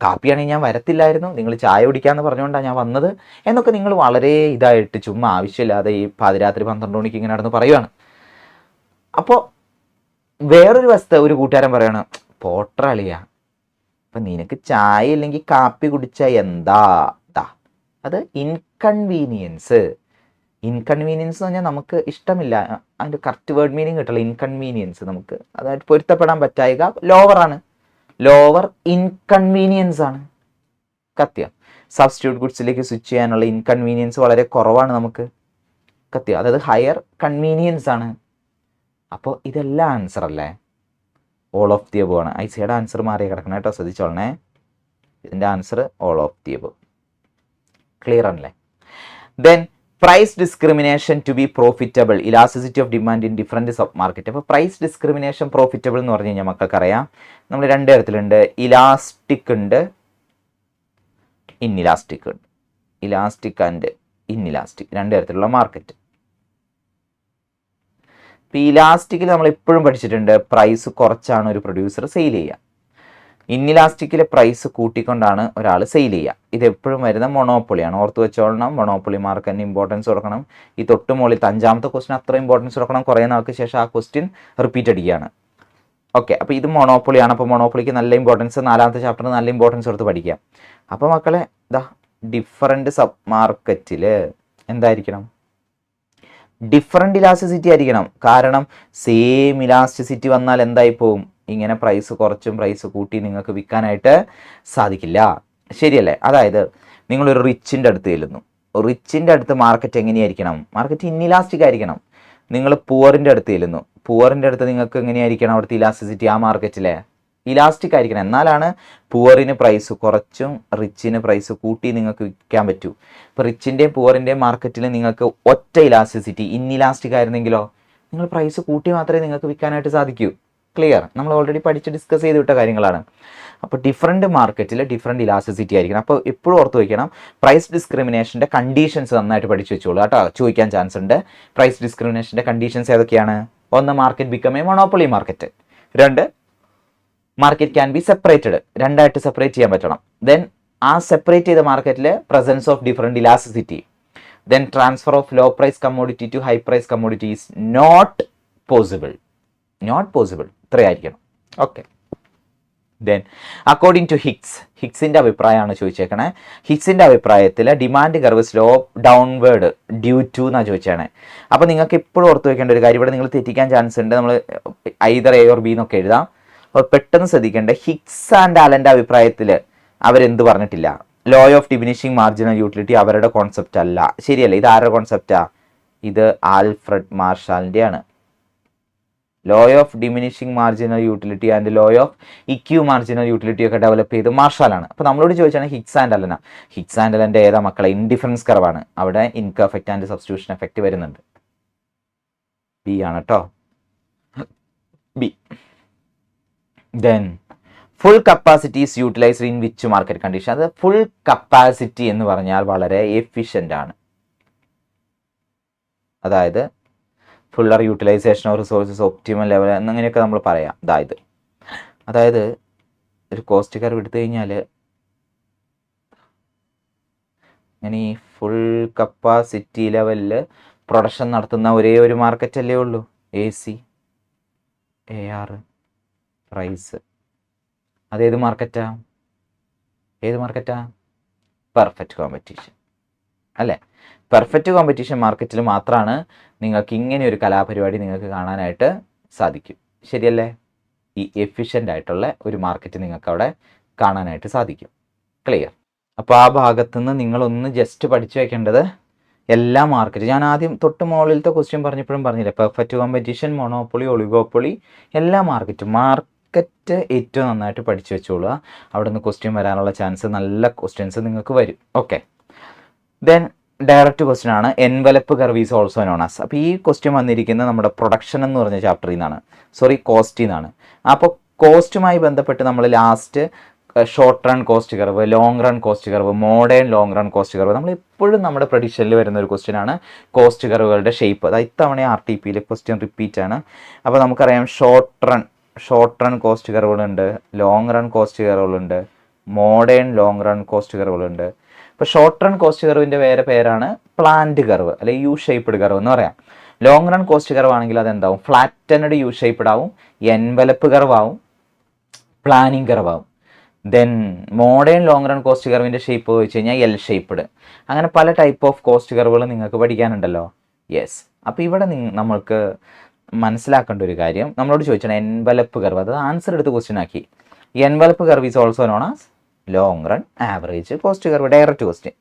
കാപ്പിയാണെങ്കിൽ ഞാൻ വരത്തില്ലായിരുന്നു, നിങ്ങൾ ചായ കുടിക്കാമെന്ന് പറഞ്ഞുകൊണ്ടാണ് ഞാൻ വന്നത് എന്നൊക്കെ നിങ്ങൾ വളരെ ഇതായിട്ട് ചുമ്മാ ആവശ്യമില്ലാതെ ഈ പാതിരാത്രി 12 മണിക്ക് ഇങ്ങനെ നടന്ന് പറയുവാണ്. അപ്പോൾ വേറൊരു വസ്തു ഒരു കൂട്ടുകാരൻ പറയണം, പോട്ടർ അളിയാ, അപ്പം നിനക്ക് ചായ ഇല്ലെങ്കിൽ കാപ്പി കുടിച്ചാൽ എന്താ? അത് ഇൻകൺവീനിയൻസ്. ഇൻകൺവീനിയൻസ് എന്ന് പറഞ്ഞാൽ നമുക്ക് ഇഷ്ടമില്ല, അതിൻ്റെ കറക്റ്റ് വേർഡ് മീനിങ് കിട്ടില്ല. ഇൻകൺവീനിയൻസ് നമുക്ക് അതായിട്ട് പൊരുത്തപ്പെടാൻ പറ്റായിക ലോവറാണ്, ലോവർ ഇൻകൺവീനിയൻസ് ആണ്. കത്തിയ സബ്സ്റ്റിറ്റ്യൂട്ട് ഗുഡ്സിലേക്ക് സ്വിച്ച് ചെയ്യാനുള്ള ഇൻകൺവീനിയൻസ് വളരെ കുറവാണ് നമുക്ക്. കത്തിയ അതായത് ഹയർ കൺവീനിയൻസ് ആണ്. അപ്പോൾ ഇതെല്ലാം ആൻസർ അല്ലേ? ഓൾ ഓഫ് ദി അബവ് ആണ്. ഐസിയുടെ ആൻസർ മാറി കിടക്കണം കേട്ടോ, ശ്രദ്ധിച്ചോളണേ. ഇതിൻ്റെ answer all of the above. Clear ആണല്ലേ? Then price discrimination to be profitable, elasticity of demand in different sub market. അപ്പോൾ പ്രൈസ് ഡിസ്ക്രിമിനേഷൻ പ്രോഫിറ്റബിൾ എന്ന് പറഞ്ഞു കഴിഞ്ഞാൽ മക്കൾക്കറിയാം, നമ്മൾ 2 തരത്തിലുണ്ട്. ഇലാസ്റ്റിക് ഉണ്ട്, ഇൻഇലാസ്റ്റിക് ഉണ്ട്. ഇലാസ്റ്റിക് ആൻഡ് ഇൻഇലാസ്റ്റിക് 2 തരത്തിലുള്ള മാർക്കറ്റ്. ഇപ്പോൾ ഇലാസ്റ്റിക്കിൽ നമ്മൾ എപ്പോഴും പഠിച്ചിട്ടുണ്ട് പ്രൈസ് കുറച്ചാണ് ഒരു പ്രൊഡ്യൂസർ സെയിൽ ചെയ്യുക. ഇൻഇലാസ്റ്റിക്കിലെ പ്രൈസ് കൂട്ടിക്കൊണ്ടാണ് ഒരാൾ സെയിൽ ചെയ്യുക. ഇത് എപ്പോഴും വരുന്ന മൊണോപ്പൊളിയാണ്, ഓർത്ത് വെച്ചോളണം. മൊണോപ്പൊളി മാർക്കറ്റിന് ഇമ്പോർട്ടൻസ് കൊടുക്കണം. ഈ തൊട്ട് മുകളിൽ 5ാമത്തെ ക്വസ്റ്റ്യൻ അത്ര ഇമ്പോർട്ടൻസ് കൊടുക്കണം. കുറേ നാൾക്ക് ശേഷം ആ ക്വസ്റ്റ്യൻ റിപ്പീറ്റ് അടിക്കുകയാണ്. ഓക്കെ, അപ്പോൾ ഇത് മൊണോപ്പൊളിയാണ്. അപ്പോൾ മൊണോപ്പൊളിക്ക് നല്ല ഇമ്പോർട്ടൻസ് 4ാമത്തെ ചാപ്റ്ററിന് നല്ല ഇമ്പോർട്ടൻസ് കൊടുത്ത് പഠിക്കാം. അപ്പോൾ മക്കളെ ഡിഫറൻറ്റ് സബ് മാർക്കറ്റിൽ എന്തായിരിക്കണം? ഡിഫറൻറ്റ് ഇലാസ്റ്റിസിറ്റി ആയിരിക്കണം. കാരണം സെയിം ഇലാസ്റ്റിസിറ്റി വന്നാൽ എന്തായി പോവും? ഇങ്ങനെ പ്രൈസ് കുറച്ചും പ്രൈസ് കൂട്ടി നിങ്ങൾക്ക് വിൽക്കാനായിട്ട് സാധിക്കില്ല. ശരിയല്ലേ? അതായത് നിങ്ങളൊരു റിച്ചിൻ്റെ അടുത്ത് ചെല്ലുന്നു. റിച്ചിൻ്റെ അടുത്ത് മാർക്കറ്റ് എങ്ങനെയായിരിക്കണം? മാർക്കറ്റ് ഇൻഇലാസ്റ്റിക് ആയിരിക്കണം. നിങ്ങൾ പുവറിൻ്റെ അടുത്ത് ചെല്ലുന്നു. പുവറിൻ്റെ അടുത്ത് നിങ്ങൾക്ക് എങ്ങനെയായിരിക്കണം അവിടുത്തെ ഇലാസ്റ്റിസിറ്റി? ആ മാർക്കറ്റിലെ ഇലാസ്റ്റിക് ആയിരിക്കണം. എന്നാലാണ് പുവറിന് പ്രൈസ് കുറച്ചും റിച്ചിന് പ്രൈസ് കൂട്ടി നിങ്ങൾക്ക് വിൽക്കാൻ പറ്റൂ. ഇപ്പോൾ റിച്ചിൻ്റെയും പുവറിൻ്റെയും മാർക്കറ്റിൽ നിങ്ങൾക്ക് ഒറ്റ ഇലാസ്റ്റിസിറ്റി, ഇൻഇലാസ്റ്റിക് ആയിരുന്നെങ്കിലോ നിങ്ങൾ പ്രൈസ് കൂട്ടി മാത്രമേ നിങ്ങൾക്ക് വിൽക്കാനായിട്ട് സാധിക്കൂ. ക്ലിയർ? നമ്മൾ ഓൾറെഡി ഡിസ്കസ് ചെയ്ത് വിട്ട കാര്യങ്ങളാണ്. അപ്പോൾ ഡിഫറൻറ്റ് മാർക്കറ്റിൽ ഡിഫറൻറ്റ് ഇലാസ്റ്റിസിറ്റി ആയിരിക്കണം. അപ്പോൾ എപ്പോഴും ഓർത്ത് വയ്ക്കണം, പ്രൈസ് ഡിസ്ക്രിമിനേഷൻ്റെ കണ്ടീഷൻസ് നന്നായിട്ട് പഠിച്ചു വെച്ചോളൂ കേട്ടോ, ചോദിക്കാൻ ചാൻസ് ഉണ്ട്. പ്രൈസ് ഡിസ്ക്രിമിനേഷൻ്റെ കണ്ടീഷൻസ് ഏതൊക്കെയാണ്? 1, market become a monopoly market. 2, market can be separated, 2ആയിട്ട് സെപ്പറേറ്റ് ചെയ്യാൻ പറ്റണം. ദെൻ ആ സെപ്പറേറ്റ് ചെയ്ത മാർക്കറ്റിൽ presence of different elasticity. Then transfer of low price commodity to high price commodity is not possible. ഇത്രയായിരിക്കണം. Okay. Then according to ഹിഗ്സിൻ്റെ അഭിപ്രായമാണ് ചോദിച്ചേക്കണേ. ഹിഗ്സിൻ്റെ അഭിപ്രായത്തിൽ demand curve slope downward due to എന്നാണ് ചോദിച്ചാണ്. അപ്പോൾ നിങ്ങൾക്ക് എപ്പോഴും ഓർത്ത് വെക്കേണ്ട ഒരു കാര്യം, ഇവിടെ നിങ്ങൾ തെറ്റിക്കാൻ ചാൻസ് ഉണ്ട്. നമ്മൾ ഐദർ എ ഓർ ബി എന്നൊക്കെ എഴുതാം. അപ്പോൾ പെട്ടെന്ന് ശ്രദ്ധിക്കേണ്ട, ഹിഗ്സ് ആൻഡ് ആലൻ്റെ അഭിപ്രായത്തിൽ അവരെന്ത് പറഞ്ഞിട്ടില്ല? Law of diminishing marginal utility അവരുടെ കോൺസെപ്റ്റ് അല്ല. ശരിയല്ല? ഇത് ആരുടെ കോൺസെപ്റ്റാ? ഇത് ആൽഫ്രഡ് മാർഷാലിൻ്റെ ആണ്. Law of diminishing marginal utility and law of equi marginal utility ഒക്കെ ഡെവലപ്പ് ചെയ്ത് മാർഷാലാണ്. അപ്പോൾ നമ്മളോട് ചോദിച്ചാണ് Higgs and Alana. Higgs and അലൻ്റെ ഏതാ മക്കളെ? ഇൻഡിഫറൻസ് കർവാണ്. അവിടെ income effect and substitution effect വരുന്നുണ്ട്. ബി ആണ് കേട്ടോ, B. Then full capacity is utilised in which market condition? അത് ഫുൾ കപ്പാസിറ്റി എന്ന് പറഞ്ഞാൽ വളരെ എഫിഷ്യൻ്റ് ആണ്. അതായത് fuller utilisation of resources, optimal level എന്നങ്ങനെയൊക്കെ നമ്മൾ പറയാം. അതായത് ഒരു കോസ്റ്റ് കർവ് എടുത്തു കഴിഞ്ഞാൽ ഇങ്ങനെ ഈ ഫുൾ കപ്പാസിറ്റി ലെവലിൽ പ്രൊഡക്ഷൻ നടത്തുന്ന ഒരേ ഒരു മാർക്കറ്റ് അല്ലേ ഉള്ളൂ? AC, AR, price. അതേത് മാർക്കറ്റാ? പെർഫെക്റ്റ് കോമ്പറ്റീഷൻ അല്ലേ? പെർഫെക്റ്റ് കോമ്പറ്റീഷൻ മാർക്കറ്റിൽ മാത്രമാണ് നിങ്ങൾക്ക് ഇങ്ങനെ ഒരു കലാപരിപാടി നിങ്ങൾക്ക് കാണാനായിട്ട് സാധിക്കും. ശരിയല്ലേ? ഈ എഫിഷ്യൻ്റ് ആയിട്ടുള്ള ഒരു മാർക്കറ്റ് നിങ്ങൾക്ക് അവിടെ കാണാനായിട്ട് സാധിക്കും. ക്ലിയർ? അപ്പോൾ ആ ഭാഗത്തുനിന്ന് നിങ്ങളൊന്ന് ജസ്റ്റ് പഠിച്ചു വെക്കേണ്ടത് എല്ലാ മാർക്കറ്റ്, ഞാൻ ആദ്യം തൊട്ട് മുകളിലത്തെ ക്വസ്റ്റ്യൻ പറഞ്ഞപ്പോഴും പറഞ്ഞില്ലേ, പെർഫെക്റ്റ് കോമ്പറ്റീഷൻ, മൊണോപ്പൊളി, ഒളിഗോപ്പൊളി, എല്ലാ മാർക്കറ്റ് ഏറ്റവും നന്നായിട്ട് പഠിച്ചു വെച്ചോളുക. അവിടെ നിന്ന് ക്വസ്റ്റ്യൻ വരാനുള്ള ചാൻസ്, നല്ല ക്വസ്റ്റ്യൻസ് നിങ്ങൾക്ക് വരും. ഓക്കെ, ദെൻ ഡയറക്റ്റ് ക്വസ്റ്റ്യൻ ആണ് envelope curve is also known as. അപ്പോൾ ഈ ക്വസ്റ്റ്യൻ വന്നിരിക്കുന്നത് നമ്മുടെ പ്രൊഡക്ഷൻ എന്ന് പറഞ്ഞ ചാപ്റ്ററിൽ നിന്നാണ്, കോസ്റ്റിൽ നിന്നാണ്. അപ്പോൾ കോസ്റ്റുമായി ബന്ധപ്പെട്ട് നമ്മൾ last short run cost curve, long run cost curve, modern long run cost curve, നമ്മൾ എപ്പോഴും നമ്മുടെ പ്രഡിക്ഷനിൽ വരുന്ന ഒരു ക്വസ്റ്റ്യൻ ആണ് കോസ്റ്റ് കർവുകളുടെ ഷേപ്പ്. അത് ഇത്തവണ RTPയിൽ ക്വസ്റ്റ്യൻ റിപ്പീറ്റ് ആണ്. അപ്പോൾ നമുക്കറിയാം ഷോർട്ട് റൺ കോസ്റ്റ് കർവുകളുണ്ട്, ലോങ് റൺ കോസ്റ്റ് കർവുകളുണ്ട്, മോഡേൺ ലോങ് റൺ കോസ്റ്റ് കർവുകളുണ്ട്. ഇപ്പോൾ ഷോർട്ട് റൺ കോസ്റ്റ് കർവിൻ്റെ വേറെ പേരാണ് പ്ലാന്റ് കർവ്, അല്ലെങ്കിൽ യു ഷേപ്പ്ഡ് കർവ് എന്ന് പറയാം. ലോങ് റൺ കോസ്റ്റ് കർവ് ആണെങ്കിൽ അതെന്താവും, ഫ്ലാറ്റൻഡ് യു ഷേപ്പ്ഡ് ആവും, എൻവലപ്പ് കർവ് ആവും, പ്ലാനിങ് കർവ് ആവും. Then modern long run cost കർവിൻ്റെ ഷേപ്പ് വെച്ച് കഴിഞ്ഞാൽ എൽ ഷേപ്പ്ഡ്. അങ്ങനെ പല ടൈപ്പ് ഓഫ് കോസ്റ്റ് കർവുകൾ നിങ്ങൾക്ക് പഠിക്കാനുണ്ടല്ലോ. യെസ്, അപ്പോൾ ഇവിടെ നമ്മൾക്ക് മനസ്സിലാക്കേണ്ട ഒരു കാര്യം, നമ്മളോട് ചോദിച്ചാൽ എൻവലപ്പ് കർവ്, അത് ആൻസർ എടുത്ത് ക്വസ്റ്റ്യൻ ആക്കി. Envelope curve is also known as long run average cost curve. Direct question,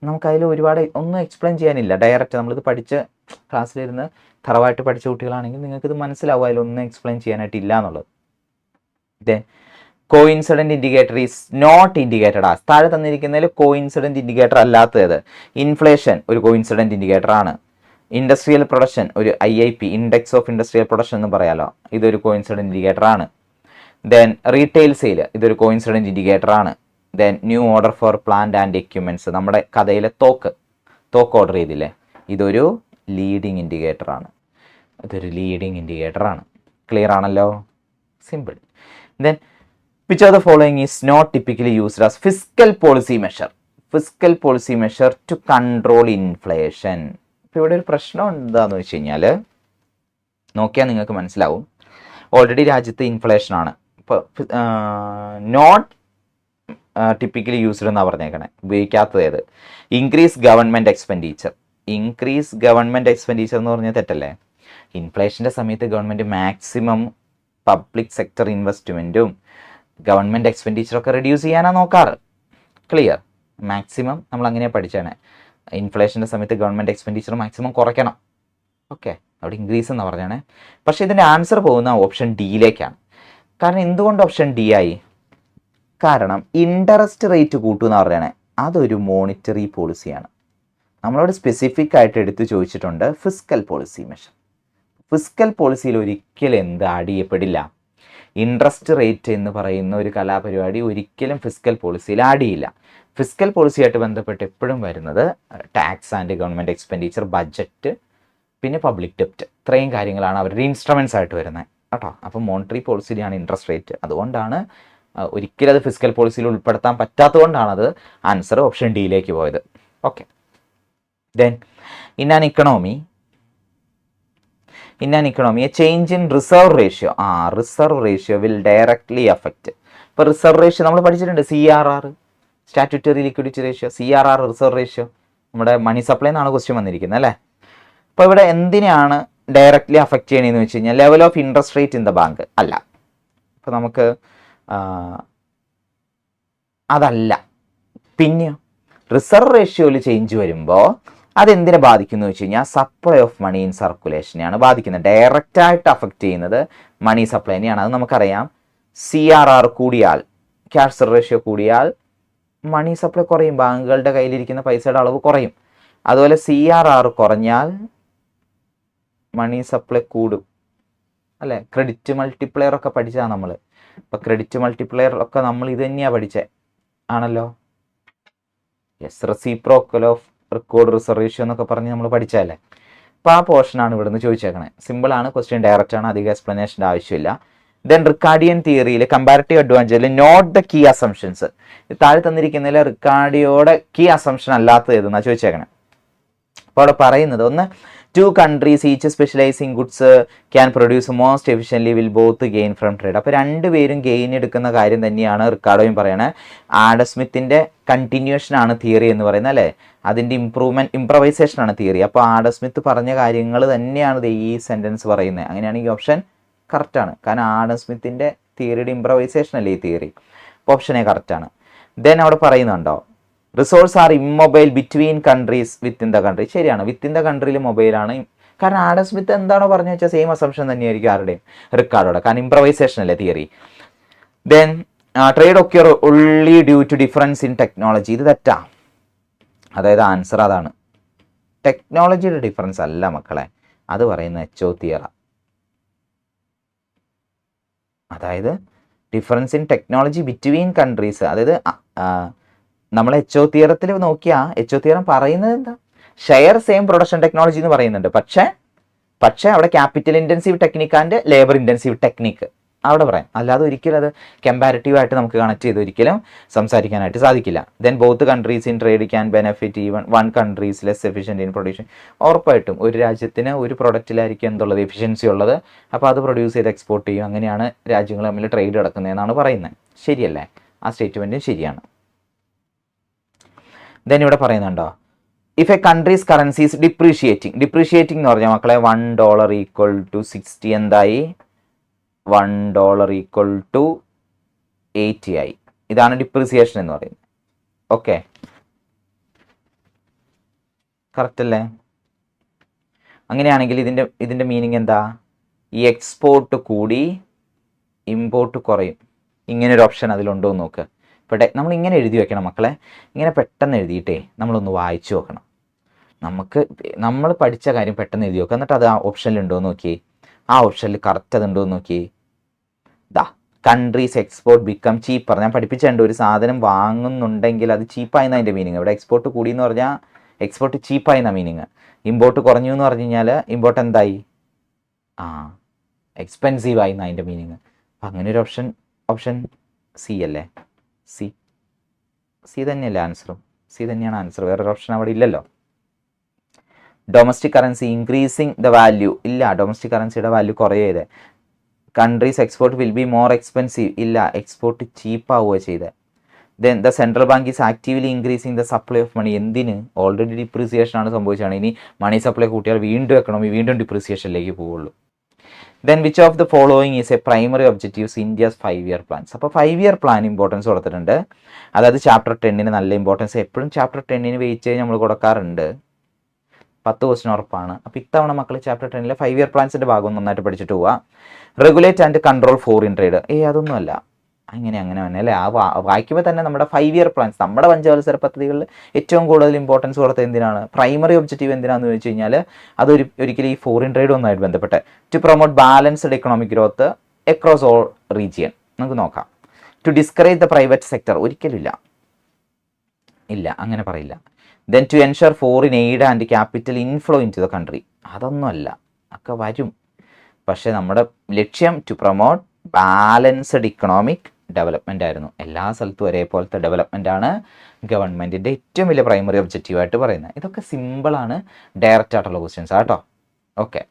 നമുക്കതിൽ ഒരുപാട് ഒന്നും എക്സ്പ്ലെയിൻ ചെയ്യാനില്ല. ഡയറക്റ്റ് നമ്മളിത് പഠിച്ച് ക്ലാസ്സിലിരുന്ന് തറവായിട്ട് പഠിച്ച കുട്ടികളാണെങ്കിൽ നിങ്ങൾക്കിത് മനസ്സിലാവും, അതിലൊന്നും എക്സ്പ്ലെയിൻ ചെയ്യാനായിട്ടില്ല എന്നുള്ളത്. Then coincident indicator is not indicated as. താഴെ തന്നിരിക്കുന്നതിൽ കോയിൻസിഡൻറ്റ് ഇൻഡിക്കേറ്റർ അല്ലാത്തത് ഇൻഫ്ലേഷൻ ഒരു കോയിൻസിഡൻറ്റ് ഇൻഡിക്കേറ്റർ ആണ്. ഇൻഡസ്ട്രിയൽ പ്രൊഡക്ഷൻ ഒരു IIP, index of industrial production എന്ന് പറയാലോ, ഇതൊരു കോയിൻസിഡൻറ്റ് ഇൻഡിക്കേറ്റർ ആണ്. ദെൻ റീറ്റെയിൽ സെയിൽ ഇതൊരു കോയിൻസിഡൻറ്റ് ഇൻഡിക്കേറ്റർ ആണ്. Then new order for plant and equipments, നമ്മുടെ കഥയിലെ തോക്ക് ഓർഡർ ചെയ്തില്ലേ, ഇതൊരു ലീഡിങ് ഇൻഡിക്കേറ്റർ ആണ്. ക്ലിയർ ആണല്ലോ? Simple. Then which of the following is not typically used as fiscal policy measure to control inflation? ഇപ്പോൾ ഇവിടെ ഒരു പ്രശ്നം എന്താണെന്ന് വെച്ച് കഴിഞ്ഞാൽ നോക്കിയാൽ നിങ്ങൾക്ക് മനസ്സിലാവും, ഓൾറെഡി രാജ്യത്ത് ഇൻഫ്ലേഷൻ ആണ്. ഇപ്പോൾ നോട്ട് ടിപ്പിക്കലി യൂസ്ഡ് എന്നാണ് പറഞ്ഞേക്കണേ, ഉപയോഗിക്കാത്തത് ഏത്? ഇൻക്രീസ് ഗവൺമെൻറ് എക്സ്പെൻഡിച്ചർ എന്ന് പറഞ്ഞാൽ തെറ്റല്ലേ? ഇൻഫ്ലേഷൻ്റെ സമയത്ത് ഗവൺമെൻറ് മാക്സിമം പബ്ലിക് സെക്ടർ ഇൻവെസ്റ്റ്മെൻറ്റും ഗവൺമെൻറ് എക്സ്പെൻഡിച്ചറൊക്കെ റെഡ്യൂസ് ചെയ്യാനാണ് നോക്കാറ്. ക്ലിയർ? മാക്സിമം നമ്മൾ അങ്ങനെ പഠിച്ചാണ്, ഇൻഫ്ലേഷൻ്റെ സമയത്ത് ഗവൺമെൻറ് എക്സ്പെൻഡിച്ചർ മാക്സിമം കുറയ്ക്കണം. ഓക്കെ, അവിടെ ഇൻക്രീസ് എന്ന് പറഞ്ഞാണ്. പക്ഷേ ഇതിൻ്റെ ആൻസർ പോകുന്ന ഓപ്ഷൻ ഡിയിലേക്കാണ്. കാരണം എന്തുകൊണ്ട് ഓപ്ഷൻ ഡി ആയി? കാരണം ഇൻട്രസ്റ്റ് റേറ്റ് കൂട്ടുമെന്ന് പറയുകയാണെ അതൊരു മോണിറ്ററി പോളിസിയാണ്. നമ്മളോട് സ്പെസിഫിക് ആയിട്ട് എടുത്ത് ചോദിച്ചിട്ടുണ്ട് ഫിസ്ക്കൽ പോളിസി മെഷർ. ഫിസ്ക്കൽ പോളിസിയിൽ ഒരിക്കലും എന്ത് ആഡ് ചെയ്യപ്പെടില്ല? ഇൻട്രസ്റ്റ് റേറ്റ് എന്ന് പറയുന്ന ഒരു കലാപരിപാടി ഒരിക്കലും ഫിസ്ക്കൽ പോളിസിയിൽ ആഡ് ചെയ്യില്ല. ഫിസ്ക്കൽ പോളിസിയായിട്ട് ബന്ധപ്പെട്ട് എപ്പോഴും വരുന്നത് tax and government expenditure, budget, പിന്നെ പബ്ലിക് ഡെപ്റ്റ്, ഇത്രയും കാര്യങ്ങളാണ് അവരുടെ ഇൻസ്ട്രുമെൻറ്റ്സ് ആയിട്ട് വരുന്നത് കേട്ടോ. അപ്പം മോണിറ്ററി പോളിസിയിലാണ് ഇൻട്രസ്റ്റ് റേറ്റ്. അതുകൊണ്ടാണ് ഒരിക്കലും അത് ഫിസ്ക്കൽ പോളിസിയിൽ ഉൾപ്പെടുത്താൻ പറ്റാത്തതുകൊണ്ടാണ് അത് ആൻസർ ഓപ്ഷൻ ഡിയിലേക്ക് പോയത്. Okay, then in an economy A change in reserve ratio will directly affect. ഇപ്പോൾ റിസർവ് റേഷ്യോ നമ്മൾ പഠിച്ചിട്ടുണ്ട്, CRR statutory liquidity ratio, CRR reserve ratio, നമ്മുടെ മണി സപ്ലൈ എന്നാണ് ക്വസ്റ്റ്യൻ വന്നിരിക്കുന്നത് അല്ലേ. അപ്പോൾ ഇവിടെ എന്തിനാണ് ഡയറക്ട്ലി അഫക്റ്റ് ചെയ്യണമെന്ന് വെച്ച് കഴിഞ്ഞാൽ level of interest rate in the bank അല്ല. അപ്പോൾ നമുക്ക് അതല്ല. പിന്നെ റിസർവ് റേഷ്യോയിൽ ചേഞ്ച് വരുമ്പോൾ അതെന്തിനെ ബാധിക്കുന്നു വെച്ച് കഴിഞ്ഞാൽ സപ്ലൈ ഓഫ് മണി ഇൻ സർക്കുലേഷനെയാണ് ബാധിക്കുന്നത്. ഡയറക്റ്റായിട്ട് അഫക്റ്റ് ചെയ്യുന്നത് മണി സപ്ലൈനെയാണ്. അത് നമുക്കറിയാം. CRR കൂടിയാൽ, ക്യാഷ് റിസർവ് റേഷ്യോ കൂടിയാൽ മണി സപ്ലൈ കുറയും, ബാങ്കുകളുടെ കയ്യിലിരിക്കുന്ന പൈസയുടെ അളവ് കുറയും. അതുപോലെ CRR കുറഞ്ഞാൽ മണി സപ്ലൈ കൂടും അല്ലേ. ക്രെഡിറ്റ് മൾട്ടിപ്ലെയർ ഒക്കെ പഠിച്ചതാണ് നമ്മൾ. ഇപ്പോൾ ക്രെഡിറ്റ് മൾട്ടിപ്ലെയർ ഒക്കെ നമ്മൾ ഇത് തന്നെയാണ് പഠിച്ചത് ആണല്ലോ. Yes, reciprocal of record reserve ratio എന്നൊക്കെ പറഞ്ഞ് നമ്മൾ പഠിച്ചതല്ലേ. അപ്പോൾ ആ പോർഷനാണ് ഇവിടെ നിന്ന് ചോദിച്ചേക്കണേ. സിമ്പിളാണ്, ക്വസ്റ്റ്യൻ ഡയറക്റ്റ് ആണ്, അധികം എക്സ്പ്ലനേഷൻ്റെ ആവശ്യമില്ല. ദെൻ റിക്കാർഡിയൻ തിയറിയിൽ കമ്പാരിറ്റീവ് അഡ്വാൻറ്റേജിൽ നോട്ട് ദ കീ അസംഷൻസ്. താഴെ തന്നിരിക്കുന്നതിൽ റിക്കാർഡിയോടെ കീ അസംഷൻ അല്ലാത്തത് ഏതെന്നാണ് ചോദിച്ചേക്കണേ. അപ്പോൾ അവിടെ പറയുന്നത്, ഒന്ന് two countries each specializing goods can produce most efficiently will both gain from trade. അപ്പോൾ രണ്ടുപേരും ഗെയിൻ എടുക്കുന്ന കാര്യം തന്നെയാണ് റിക്കാർഡോയും പറയണത്. ആഡം സ്മിത്തിന്റെ കണ്ടിന്യൂഷൻ ആണ് തിയറി എന്ന് പറയുന്നത് അല്ലേ, അതിൻ്റെ ഇംപ്രവൈസേഷൻ ആണ് തിയറി. അപ്പോൾ ആഡം സ്മിത്ത് പറഞ്ഞ കാര്യങ്ങൾ തന്നെയാണ് ഈ സെന്റൻസ് പറയുന്നത്. അങ്ങനെയാണെങ്കിൽ ഓപ്ഷൻ കറക്റ്റാണ്, കാരണം ആഡം സ്മിത്തിന്റെ തിയറിയുടെ ഇംപ്രവൈസേഷൻ അല്ലേ ഈ തിയറി. അപ്പോൾ ഓപ്ഷൻ എ കറക്റ്റാണ്. ദെൻ അവിടെ പറയുന്നുണ്ടോ resource R immobile between countries within the country. ശരിയാണ്, വിത്തിൻ ദ കൺട്രിയിൽ മൊബൈലാണ്. കാരണം ആഡം സ്മിത്ത് എന്താണോ പറഞ്ഞു വെച്ചാൽ സെയിം അസംഷൻ തന്നെയായിരിക്കും ആരുടെയും, റിക്കാർഡോടെ, കാരണം ഇംപ്രവൈസേഷൻ അല്ലേ theory. Then trade occur only due to difference in technology. ഇത് തെറ്റാ, അതായത് ആൻസർ അതാണ്. ടെക്നോളജിയുടെ ഡിഫറൻസ് അല്ല മക്കളെ, അത് പറയുന്ന എച്ച് ഒ തിയറ. അതായത് difference in technology between countries. അതായത് നമ്മൾ എച്ച് ഒ തിയറത്തിൽ നോക്കിയാൽ എച്ച് ഒ തിയറം പറയുന്നത് എന്താ, ഷെയർ സെയിം പ്രൊഡക്ഷൻ ടെക്നോളജി എന്ന് പറയുന്നുണ്ട്. പക്ഷേ അവിടെ capital intensive technique and labour intensive technique അവിടെ പറയാം. അല്ലാതെ ഒരിക്കലും അത് കമ്പാരിറ്റീവ് ആയിട്ട് നമുക്ക് കണക്ട് ചെയ്ത് ഒരിക്കലും സംസാരിക്കാനായിട്ട് സാധിക്കില്ല. Then both countries in trade can benefit even one countries less efficient in production. ഉറപ്പായിട്ടും ഒരു രാജ്യത്തിന് ഒരു പ്രൊഡക്റ്റിലായിരിക്കും എന്തുള്ളത്, എഫിഷ്യൻസി ഉള്ളത്. അപ്പോൾ അത് പ്രൊഡ്യൂസ് ചെയ്ത് എക്സ്പോർട്ട് ചെയ്യും. അങ്ങനെയാണ് രാജ്യങ്ങൾ തമ്മിൽ ട്രേഡ് നടക്കുന്നതെന്നാണ് പറയുന്നത്. ശരിയല്ലേ? ആ സ്റ്റേറ്റ്മെൻറ്റും ശരിയാണ്. ദെൻ ഇവിടെ പറയുന്നുണ്ടോ, if a country's currency is depreciating എന്ന് പറഞ്ഞാൽ മക്കളെ $1 ഈക്വൽ ടു 60 എന്തായി, $1 ഈക്വൽ ടു 80 ആയി. ഇതാണ് ഡിപ്രീസിയേഷൻ എന്ന് പറയുന്നത്. ഓക്കെ, കറക്റ്റ് അല്ലേ? അങ്ങനെയാണെങ്കിൽ ഇതിൻ്റെ മീനിങ് എന്താ, ഈ എക്സ്പോർട്ട് കൂടി ഇമ്പോർട്ട് കുറയും. ഇങ്ങനൊരു ഓപ്ഷൻ അതിലുണ്ടോ എന്ന് നോക്ക്. ഇപ്പോൾ നമ്മൾ ഇങ്ങനെ എഴുതി വെക്കണം മക്കളെ, ഇങ്ങനെ പെട്ടെന്ന് എഴുതിയിട്ടേ നമ്മളൊന്ന് വായിച്ചു നോക്കണം. നമ്മൾ പഠിച്ച കാര്യം പെട്ടെന്ന് എഴുതി നോക്കുക, എന്നിട്ട് അത് ആ ഓപ്ഷനിലുണ്ടോ എന്ന് നോക്കി, ആ ഓപ്ഷനിൽ കറക്റ്റ് അതുണ്ടോ എന്ന് നോക്കി. Countries export become cheaper. ഞാൻ പഠിപ്പിച്ചിട്ടുണ്ട്, ഒരു സാധനം വാങ്ങുന്നുണ്ടെങ്കിൽ അത് ചീപ്പായെന്ന അതിൻ്റെ മീനിങ്. ഇവിടെ എക്സ്പോർട്ട് കൂടി എന്ന് പറഞ്ഞാൽ എക്സ്പോർട്ട് ചീപ്പായെന്ന മീനിങ്. ഇമ്പോർട്ട് കുറഞ്ഞു എന്ന് പറഞ്ഞു കഴിഞ്ഞാൽ ഇമ്പോർട്ട് എന്തായി, എക്സ്പെൻസീവ് ആയി എന്നാണ് അതിൻ്റെ മീനിങ്. അപ്പം അങ്ങനെ ഒരു ഓപ്ഷൻ സി അല്ലേ, സി തന്നെയല്ലേ ആൻസറും, സി തന്നെയാണ് ആൻസർ. വേറൊരു ഓപ്ഷൻ അവിടെ ഇല്ലല്ലോ. Domestic currency increasing the value. ഇല്ല, ഡൊമസ്റ്റിക് കറൻസിയുടെ വാല്യൂ കുറയത്. Countries export will be more expensive. ഇല്ല, എക്സ്പോർട്ട് ചീപ്പാവുക ചെയ്തത്. Then the central bank is actively increasing the supply of money. എന്തിന്, ഓൾറെഡി ഡിപ്രീസിയേഷൻ ആണ് സംഭവിച്ചതാണ്. ഇനി മണി സപ്ലൈ കൂട്ടിയാൽ വീണ്ടും എക്കണോമി വീണ്ടും ഡിപ്രീസിയേഷനിലേക്ക് പോവുള്ളൂ. Then which of the following is a primary objectives India's 5-year plans. അപ്പോൾ 5-year പ്ലാൻ ഇമ്പോർട്ടൻസ് കൊടുത്തിട്ടുണ്ട്. അതായത് ചാപ്റ്റർ 10 നല്ല ഇമ്പോർട്ടൻസ്. എപ്പോഴും ചാപ്റ്റർ 10 വെയിറ്റ് നമ്മൾ കൊടുക്കാറുണ്ട്. 10 ക്വസ്റ്റ്യൻ ഉറപ്പാണ്. അപ്പോൾ ഇത്തവണ മക്കൾ ചാപ്റ്റർ 10 5-year പ്ലാൻസിൻ്റെ ഭാഗം നന്നായിട്ട് പഠിച്ചിട്ട് പോവുക. Regulate and control foreign trade. അതൊന്നുമല്ല, അങ്ങനെ തന്നെ അല്ലേ. ആ വായിക്കുമ്പോൾ തന്നെ നമ്മുടെ 5-year പ്ലാൻസ്, നമ്മുടെ പഞ്ചവത്സര പദ്ധതികളിൽ ഏറ്റവും കൂടുതൽ ഇമ്പോർട്ടൻസ് കൊടുത്തത് എന്തിനാണ്, പ്രൈമറി ഒബ്ജക്റ്റീവ് എന്തിനാണെന്ന് ചോദിച്ചു കഴിഞ്ഞാൽ അത് ഒരിക്കലും ഈ ഫോറിൻ ട്രേഡ് ഒന്നുമായിട്ട് ബന്ധപ്പെട്ട് to promote balanced economic growth across all region. നമുക്ക് നോക്കാം. To discourage the private sector. ഒരിക്കലും ഇല്ല, അങ്ങനെ പറയില്ല. Then to ensure foreign aid and capital inflow into the country. അതൊന്നുമല്ല, ഒക്കെ വരും. പക്ഷേ നമ്മുടെ ലക്ഷ്യം to promote balanced economic development ആയിരുന്നു. എല്ലാ സ്ഥലത്തും ഒരേപോലത്തെ ഡെവലപ്മെൻ്റ് ആണ് ഗവൺമെൻറ്റിൻ്റെ ഏറ്റവും വലിയ പ്രൈമറി ഒബ്ജക്റ്റീവായിട്ട് പറയുന്നത്. ഇതൊക്കെ സിമ്പിളാണ്, ഡയറക്റ്റ് ആയിട്ടുള്ള ക്വസ്റ്റ്യൻസ് ആട്ടോ. Okay,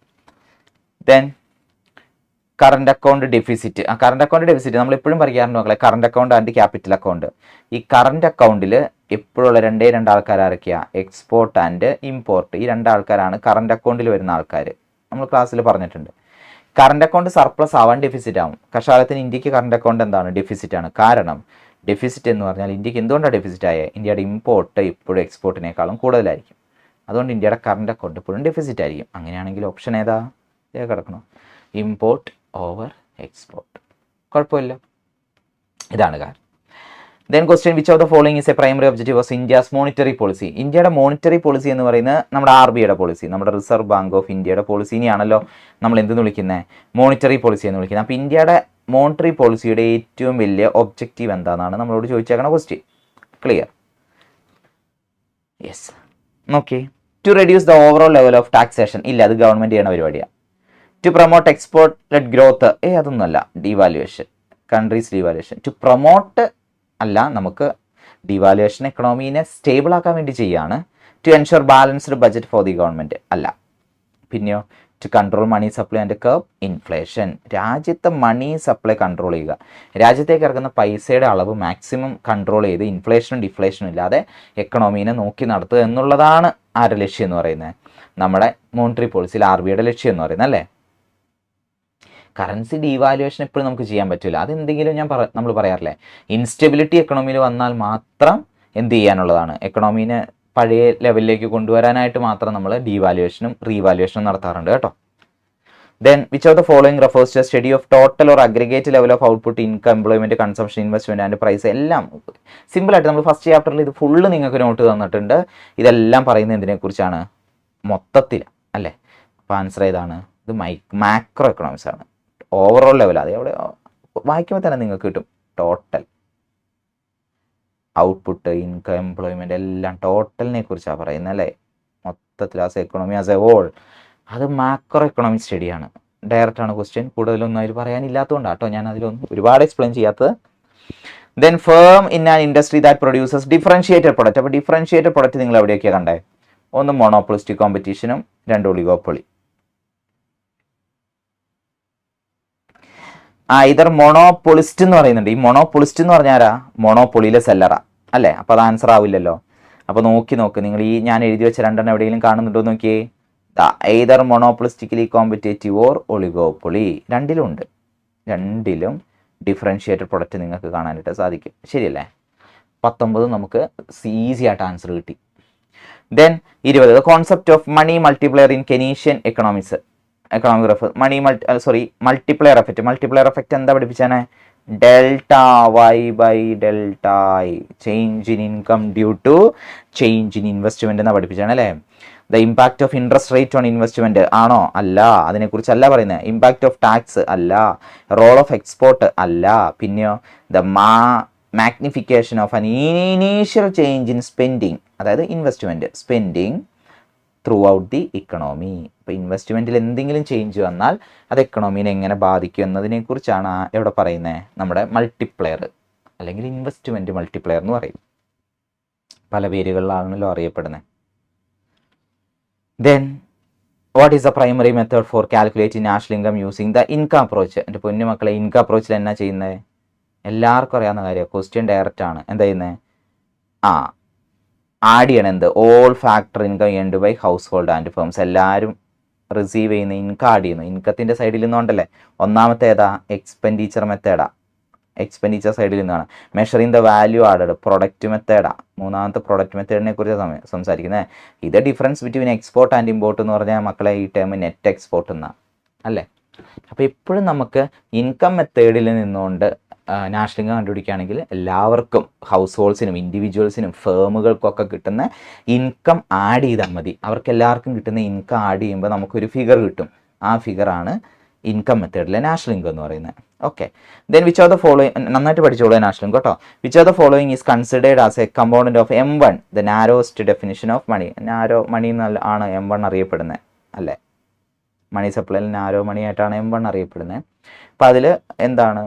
then current account deficit. Current account deficit നമ്മൾ എപ്പോഴും പറയാറുണ്ട് മക്കളെ, current account and capital account. ഈ കറണ്ട് അക്കൗണ്ടിൽ എപ്പോഴുള്ള രണ്ടേ ആൾക്കാർ ആരൊക്കെയാണ്, എക്സ്പോർട്ട് ആൻഡ് ഇമ്പോർട്ട്. ഈ 2 ആൾക്കാരാണ് കറണ്ട് അക്കൗണ്ടിൽ വരുന്ന ആൾക്കാർ. നമ്മൾ ക്ലാസ്സിൽ പറഞ്ഞിട്ടുണ്ട്. കറണ്ട് അക്കൗണ്ട് സർപ്ലസ് ആവാൻ ഡെഫിസിറ്റ് ആവും. കഷാലത്തിന് ഇന്ത്യക്ക് കറണ്ട് അക്കൗണ്ട് എന്താണ്, ഡെഫിസിറ്റ് ആണ്. കാരണം ഡെഫിസിറ്റ് എന്ന് പറഞ്ഞാൽ ഇന്ത്യക്ക് എന്തുകൊണ്ടാണ് ഡെഫിസിറ്റ് ആയത്, ഇന്ത്യയുടെ ഇമ്പോർട്ട് ഇപ്പോഴും എക്സ്പോർട്ടിനേക്കാളും കൂടുതലായിരിക്കും. അതുകൊണ്ട് ഇന്ത്യയുടെ കറണ്ട് അക്കൗണ്ട് എപ്പോഴും ഡെഫിസിറ്റ് ആയിരിക്കും. അങ്ങനെയാണെങ്കിൽ ഓപ്ഷൻ ഏതാ, കിടക്കണം, ഇമ്പോർട്ട് ഓവർ എക്സ്പോർട്ട്. കുഴപ്പമില്ല, ഇതാണ് കാരണം. Then question which of the following is A primary objective of India's monetary policy. ഇന്ത്യയുടെ മോണിറ്ററി പോളിസി എന്ന് പറയുന്നത് നമ്മുടെ RBIയുടെ പോളിസി, നമ്മുടെ റിസർവ് ബാങ്ക് ഓഫ് ഇന്ത്യയുടെ പോളിസിനെയാണല്ലോ നമ്മൾ എന്ത് വിളിക്കുന്നത്, മോണിറ്ററി പോളിസി എന്ന് വിളിക്കുന്നത്. അപ്പോൾ ഇന്ത്യയുടെ മോണിറ്ററി പോളിസിയുടെ ഏറ്റവും വലിയ ഒബ്ജക്റ്റീവ് എന്താണെന്നാണ് നമ്മളോട് ചോദിച്ചേക്കണ ക്വസ്റ്റ്യൻ. ക്ലിയർ? യെസ്. നോക്കി. To reduce the overall level of taxation. ഇല്ല, അത് ഗവൺമെൻറ് ചെയ്യണ പരിപാടിയാണ്. To promote export led growth. അതൊന്നുമല്ല, devaluation, countries devaluation. To promote അല്ല, നമുക്ക് ഡിവാലുവേഷൻ എക്കണോമീനെ സ്റ്റേബിൾ ആക്കാൻ വേണ്ടി ചെയ്യാണ്. To ensure balanced budget for the government അല്ല. പിന്നെയോ to control money supply and curb inflation. രാജ്യത്തെ മണി സപ്ലൈ കൺട്രോൾ ചെയ്യുക, രാജ്യത്തേക്ക് ഇറങ്ങുന്ന പൈസയുടെ അളവ് മാക്സിമം കൺട്രോൾ ചെയ്ത് ഇൻഫ്ലേഷനും ഡിഫ്ലേഷനും ഇല്ലാതെ എക്കണോമീനെ നോക്കി നടത്തുക എന്നുള്ളതാണ് ആരുടെ ലക്ഷ്യം എന്ന് പറയുന്നത്, നമ്മുടെ മോണിറ്ററി പോളിസിയിൽ RBIയുടെ ലക്ഷ്യം എന്ന് പറയുന്നത് അല്ലേ. കറൻസി ഡീവാലുവേഷൻ എപ്പോഴും നമുക്ക് ചെയ്യാൻ പറ്റില്ല. അതെന്തെങ്കിലും നമ്മൾ പറയാറില്ലേ, ഇൻസ്റ്റെബിലിറ്റി എക്കണോമിയിൽ വന്നാൽ മാത്രം എന്ത് ചെയ്യാനുള്ളതാണ്, എക്കണോമീനെ പഴയ ലെവലിലേക്ക് കൊണ്ടുവരാനായിട്ട് മാത്രം നമ്മൾ ഡീവാലുവേഷനും റീവാലുവേഷനും നടത്താറുണ്ട് കേട്ടോ. Then which of the following refers to study of total or aggregate level of output, income, employment, consumption, investment and price. എല്ലാം സിമ്പിളായിട്ട് നമ്മൾ ഫസ്റ്റ് ചാപ്റ്ററിൽ ഇത് ഫുള്ള് നിങ്ങൾക്ക് നോട്ട് തന്നിട്ടുണ്ട്. ഇതെല്ലാം പറയുന്നത് എന്തിനെക്കുറിച്ചാണ്, മൊത്തത്തിൽ അല്ലേ. അപ്പോൾ ആൻസർ ഏതാണ്, ഇത് മാക്രോ എക്കണോമിക്സ് ആണ്, ഓവറോൾ ലെവൽ. അത് അവിടെ വായിക്കുമ്പോൾ തന്നെ നിങ്ങൾക്ക് കിട്ടും. ടോട്ടൽ ഔട്ട്പുട്ട്, ഇൻകം, എംപ്ലോയ്മെന്റ് എല്ലാം ടോട്ടലിനെ കുറിച്ചാണ് പറയുന്നത് അല്ലേ. മൊത്തത്തിൽ as economy as a whole, അത് മാക്രോ എക്കണോമിക് സ്റ്റഡിയാണ്. ഡയറക്റ്റ് ആണ് ക്വസ്റ്റ്യൻ, കൂടുതലൊന്നും അതിൽ പറയാനില്ലാത്തതുകൊണ്ടാണ് കേട്ടോ ഞാൻ അതിലൊന്നും ഒരുപാട് എക്സ്പ്ലെയിൻ ചെയ്യാത്തത്. Then firm in an industry that produces differentiated product. അപ്പോൾ ഡിഫറൻഷിയേറ്റഡ് പ്രൊഡക്റ്റ് നിങ്ങൾ എവിടെയൊക്കെയാണ് കണ്ടേ, ഒന്ന് മോണോപ്പൊളിസ്റ്റിക് കോമ്പറ്റീഷനും, രണ്ട് ഒളിഗോപ്പൊളി. ഇതർ മോണോപ്പൊളിസ്റ്റ് എന്ന് പറയുന്നുണ്ട്. ഈ മോണോപ്പൊളിസ്റ്റ് എന്ന് പറഞ്ഞാൽ ആരാ, മോണോപ്പൊളിയിലെ സെല്ലറാ അല്ലേ. അപ്പോൾ അത് ആൻസർ ആവില്ലല്ലോ. അപ്പോൾ നോക്ക് നിങ്ങൾ ഈ ഞാൻ എഴുതി വെച്ച രണ്ടെണ്ണം എവിടെയെങ്കിലും കാണുന്നുണ്ടോ നോക്കിയേ. either monopolistically competitive or oligopoly. രണ്ടിലും ഉണ്ട്, രണ്ടിലും ഡിഫറൻഷിയേറ്റഡ് പ്രൊഡക്റ്റ് നിങ്ങൾക്ക് കാണാനായിട്ട് സാധിക്കും. ശരിയല്ലേ. 19 നമുക്ക് ഈസി ആയിട്ട് ആൻസർ കിട്ടി. Then 20 concept of money multiplier in Keynesian economics. Economic refer multiplier effect. Multiplier effect എന്താ പഠിപ്പിച്ചാണ്, delta Y by delta I, change in income due to change in investment എന്നാ പഠിപ്പിച്ചാണ് അല്ലേ. The impact of interest rate on investment ആണോ, അല്ല, അതിനെക്കുറിച്ചല്ല പറയുന്നത്. Impact of tax അല്ല, റോൾ ഓഫ് എക്സ്പോർട്ട് അല്ല, പിന്നെയോ the magnification of an initial change in spending, അതായത് investment spending through out the economy. ഇപ്പോൾ ഇൻവെസ്റ്റ്മെൻറ്റിൽ എന്തെങ്കിലും ചേഞ്ച് വന്നാൽ അത് എക്കണോമീനെ എങ്ങനെ ബാധിക്കും എന്നതിനെക്കുറിച്ചാണ് എവിടെ പറയുന്നത്, നമ്മുടെ മൾട്ടിപ്ലെയർ അല്ലെങ്കിൽ ഇൻവെസ്റ്റ്മെൻറ്റ് മൾട്ടിപ്ലെയർ എന്ന് പറയും. പല പേരുകളിലാണല്ലോ അറിയപ്പെടുന്നത്. Then what is the primary method for calculating national income using the income approach. എൻ്റെ പൊന്നു മക്കളെ, ഇൻകം അപ്രോച്ചിൽ എന്നാ ചെയ്യുന്നത്, എല്ലാവർക്കും അറിയാവുന്ന കാര്യമാണ്. ക്വസ്റ്റ്യൻ ഡയറക്റ്റ് ആണ്. എന്താ ചെയ്യുന്നത്, ആഡ് ചെയ്യണം എന്ത്, all factor income earned by household and firms. എല്ലാവരും റിസീവ് ചെയ്യുന്ന ഇൻകം ആഡ് ചെയ്യുന്നു. ഇൻകത്തിൻ്റെ സൈഡിൽ നിന്നുകൊണ്ടല്ലേ. ഒന്നാമത്തെ ഏതാ, എക്സ്പെൻഡിച്ചർ മെത്തേഡാ, എക്സ്പെൻഡിച്ചർ സൈഡിൽ നിന്നാണ്. Measuring the value added, product മെത്തേഡാ. മൂന്നാമത്തെ പ്രൊഡക്റ്റ് മെത്തേഡിനെ കുറിച്ച് സംസാരിക്കുന്നത്. ഇത് difference between export and import എന്ന് പറഞ്ഞാൽ മക്കളെ ഈ ടേം നെറ്റ് എക്സ്പോർട്ട് എന്നാണ് അല്ലേ. അപ്പോൾ എപ്പോഴും നമുക്ക് ഇൻകം മെത്തേഡിൽ നിന്നുകൊണ്ട് നാഷണൽ ഇൻകം കണ്ടുപിടിക്കുകയാണെങ്കിൽ എല്ലാവർക്കും, ഹൗസ് ഹോൾഡ്സിനും ഇൻഡിവിജ്വൽസിനും ഫേമുകൾക്കൊക്കെ കിട്ടുന്ന ഇൻകം ആഡ് ചെയ്താൽ മതി. അവർക്ക് എല്ലാവർക്കും കിട്ടുന്ന ഇൻകം ആഡ് ചെയ്യുമ്പോൾ നമുക്കൊരു ഫിഗർ കിട്ടും. ആ ഫിഗറാണ് ഇൻകം മെത്തേഡിലെ നാഷണൽ ഇൻകം എന്ന് പറയുന്നത്. Okay. Then which of the following, നന്നായിട്ട് പഠിച്ചോളൂ നാഷണൽ ഇൻകം കേട്ടോ. Which of the following is considered as a component of M1, the narrowest definition of money. Narrow money ആണ് M1 അറിയപ്പെടുന്നത് അല്ലേ. മണി സപ്ലൈയിൽ നാരോ മണി ആയിട്ടാണ് M1 അറിയപ്പെടുന്നത്. അപ്പോൾ അതിൽ എന്താണ്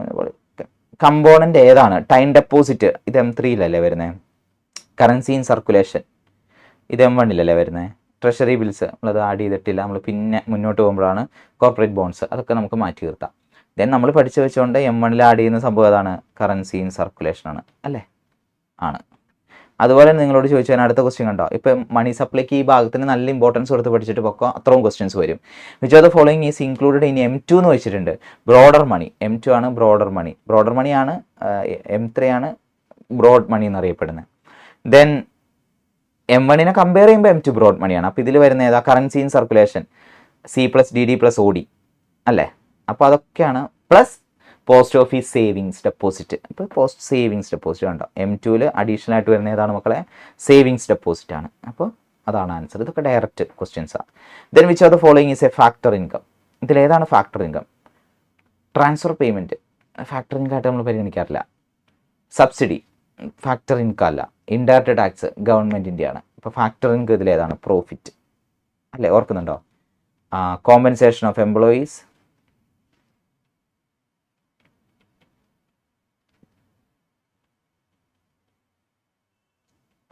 കമ്പോണന്റ് ഏതാണ്, ടൈം ഡെപ്പോസിറ്റ് ഇത് M3-ലല്ലേ വരുന്നത്. കറൻസി ഇൻ സർക്കുലേഷൻ ഇത് M1-ലല്ലേ വരുന്നത്. ട്രഷറി ബിൽസ് നമ്മളത് ആഡ് ചെയ്തിട്ടില്ല, നമ്മൾ പിന്നെ മുന്നോട്ട് പോകുമ്പോഴാണ് കോർപ്പറേറ്റ് ബോൺസ്, അതൊക്കെ നമുക്ക് മാറ്റി നിർത്താം. ദെൻ നമ്മൾ പഠിച്ചു വെച്ചുകൊണ്ട് M1-ൽ ആഡ് ചെയ്യുന്ന സംഭവം ഏതാണ്, കറൻസി ഇൻ സർക്കുലേഷൻ ആണ് അല്ലേ, ആണ്. അതുപോലെ നിങ്ങളോട് ചോദിച്ചാൽ അടുത്ത ക്വസ്റ്റ്യൻ കണ്ടോ, ഇപ്പം മണി സപ്ലൈക്ക് ഈ ഭാഗത്തിന് നല്ല ഇമ്പോർട്ടൻസ് കൊടുത്ത് പഠിച്ചിട്ട് പൊക്കോ, അത്രയും ക്വസ്റ്റ്യൻസ് വരും. Which of the following is included in M2 എന്ന് വെച്ചിട്ടുണ്ട്. ബ്രോഡർ മണി, M2 ആണ് ബ്രോഡർ മണി, ബ്രോഡർ മണിയാണ്. M3 ആണ് ബ്രോഡ് മണി എന്നറിയപ്പെടുന്നത്. ദെൻ M1-നെ കമ്പയർ ചെയ്യുമ്പോൾ M2 ബ്രോഡ് മണിയാണ്. അപ്പോൾ ഇതിൽ വരുന്ന ഏതാ, കറൻസി ഇൻ സർക്കുലേഷൻ C+DD+OD അല്ലേ. അപ്പോൾ അതൊക്കെയാണ്. Plus post office savings deposit. ഇപ്പോൾ പോസ്റ്റ് സേവിങ്സ് ഡെപ്പോസിറ്റ് കണ്ടോ, M2-ൽ അഡീഷണൽ ആയിട്ട് വരുന്ന ഏതാണ് മക്കളെ, സേവിങ്സ് ഡെപ്പോസിറ്റ് ആണ്. അപ്പോൾ അതാണ് ആൻസർ. ഇതൊക്കെ ഡയറക്റ്റ് ക്വസ്റ്റ്യൻസാണ്. Then which of the following is a factor income. ഇതിലേതാണ് factor income, transfer payment factor income ആയിട്ട് നമ്മൾ പരിഗണിക്കാറില്ല. സബ്സിഡി ഫാക്ടർ ഇൻകം അല്ല. ഇൻഡയറക്റ്റ് ടാക്സ് ഗവൺമെൻറ്റിൻ്റെ ആണ്. ഇപ്പോൾ ഫാക്ടർ ഇൻകം ഇതിലേതാണ്, പ്രോഫിറ്റ് അല്ലേ, ഓർക്കുന്നുണ്ടോ. Compensation of employees,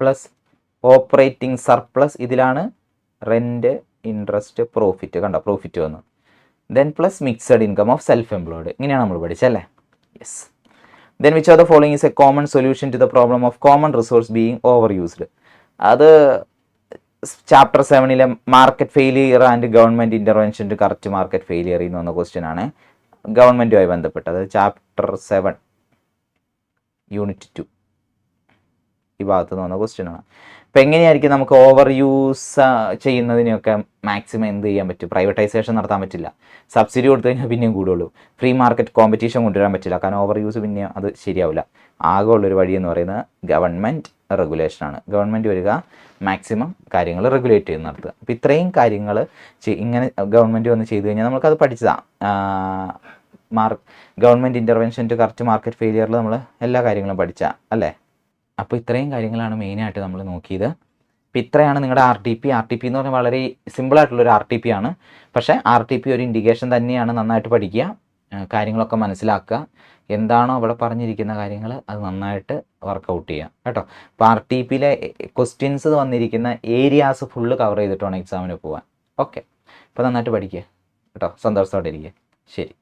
plus operating surplus, ഇതിലാണ് റെൻറ്റ് ഇൻട്രസ്റ്റ് പ്രോഫിറ്റ്, കണ്ടോ പ്രോഫിറ്റ് വന്നു. Then plus mixed income of self employed, ഇങ്ങനെയാണ് നമ്മൾ പഠിച്ചല്ലേ. Yes. Then which are the following is A common solution to the problem of common resource being over used. അത് chapter 7 market failure and government intervention to correct market failure എന്ന് വന്ന question ആണ്, ഗവൺമെൻറ്റുമായി ബന്ധപ്പെട്ടത്. Chapter 7 unit 2 ഈ ഭാഗത്ത് നിന്ന് വന്ന question ആണ്. അപ്പോൾ എങ്ങനെയായിരിക്കും നമുക്ക് ഓവർ യൂസ് ചെയ്യുന്നതിനെയൊക്കെ മാക്സിമം എന്ത് ചെയ്യാൻ പറ്റും? പ്രൈവറ്റൈസേഷൻ നടത്താൻ പറ്റില്ല. സബ്സിഡി കൊടുത്തു കഴിഞ്ഞാൽ പിന്നെയും കൂടുള്ളൂ. ഫ്രീ മാർക്കറ്റ് കോമ്പറ്റീഷൻ കൊണ്ടുവരാൻ പറ്റില്ല, കാരണം ഓവർ യൂസ് പിന്നെ അത് ശരിയാവില്ല. ആകെ ഉള്ളൊരു വഴി എന്ന് പറയുന്നത് ഗവൺമെൻറ് റെഗുലേഷനാണ്. ഗവൺമെൻറ് വരിക, മാക്സിമം കാര്യങ്ങൾ റെഗുലേറ്റ് ചെയ്ത് നടത്തുക. അപ്പോൾ ഇത്രയും കാര്യങ്ങൾ ഇങ്ങനെ ഗവൺമെൻറ് വന്ന് ചെയ്തു കഴിഞ്ഞാൽ നമുക്കത് പഠിച്ചതാണ്. Government intervention to correct market ഫെയിലിയറിൽ നമ്മൾ എല്ലാ കാര്യങ്ങളും പഠിച്ചാൽ അല്ലേ. അപ്പോൾ ഇത്രയും കാര്യങ്ങളാണ് മെയിനായിട്ട് നമ്മൾ നോക്കിയത്. അപ്പോൾ ഇത്രയാണ് നിങ്ങളുടെ R T P. R T P എന്ന് പറഞ്ഞാൽ വളരെ സിമ്പിളായിട്ടുള്ളൊരു ആർ ടി പി ആണ്. പക്ഷേ ആർ ടി പി ഒരു ഇൻഡിക്കേഷൻ തന്നെയാണ്. നന്നായിട്ട് പഠിക്കുക, കാര്യങ്ങളൊക്കെ മനസ്സിലാക്കുക, എന്താണോ അവിടെ പറഞ്ഞിരിക്കുന്ന കാര്യങ്ങൾ അത് നന്നായിട്ട് വർക്കൗട്ട് ചെയ്യുക കേട്ടോ. അപ്പോൾ ആർ ടി പിയിലെ ക്വസ്റ്റ്യൻസ് വന്നിരിക്കുന്ന ഏരിയാസ് ഫുള്ള് കവർ ചെയ്തിട്ട് വേണം എക്സാമിന് പോകാൻ. ഓക്കെ, അപ്പോൾ നന്നായിട്ട് പഠിക്കുക കേട്ടോ. സന്തോഷത്തോടെ ഇരിക്കുക. ശരി.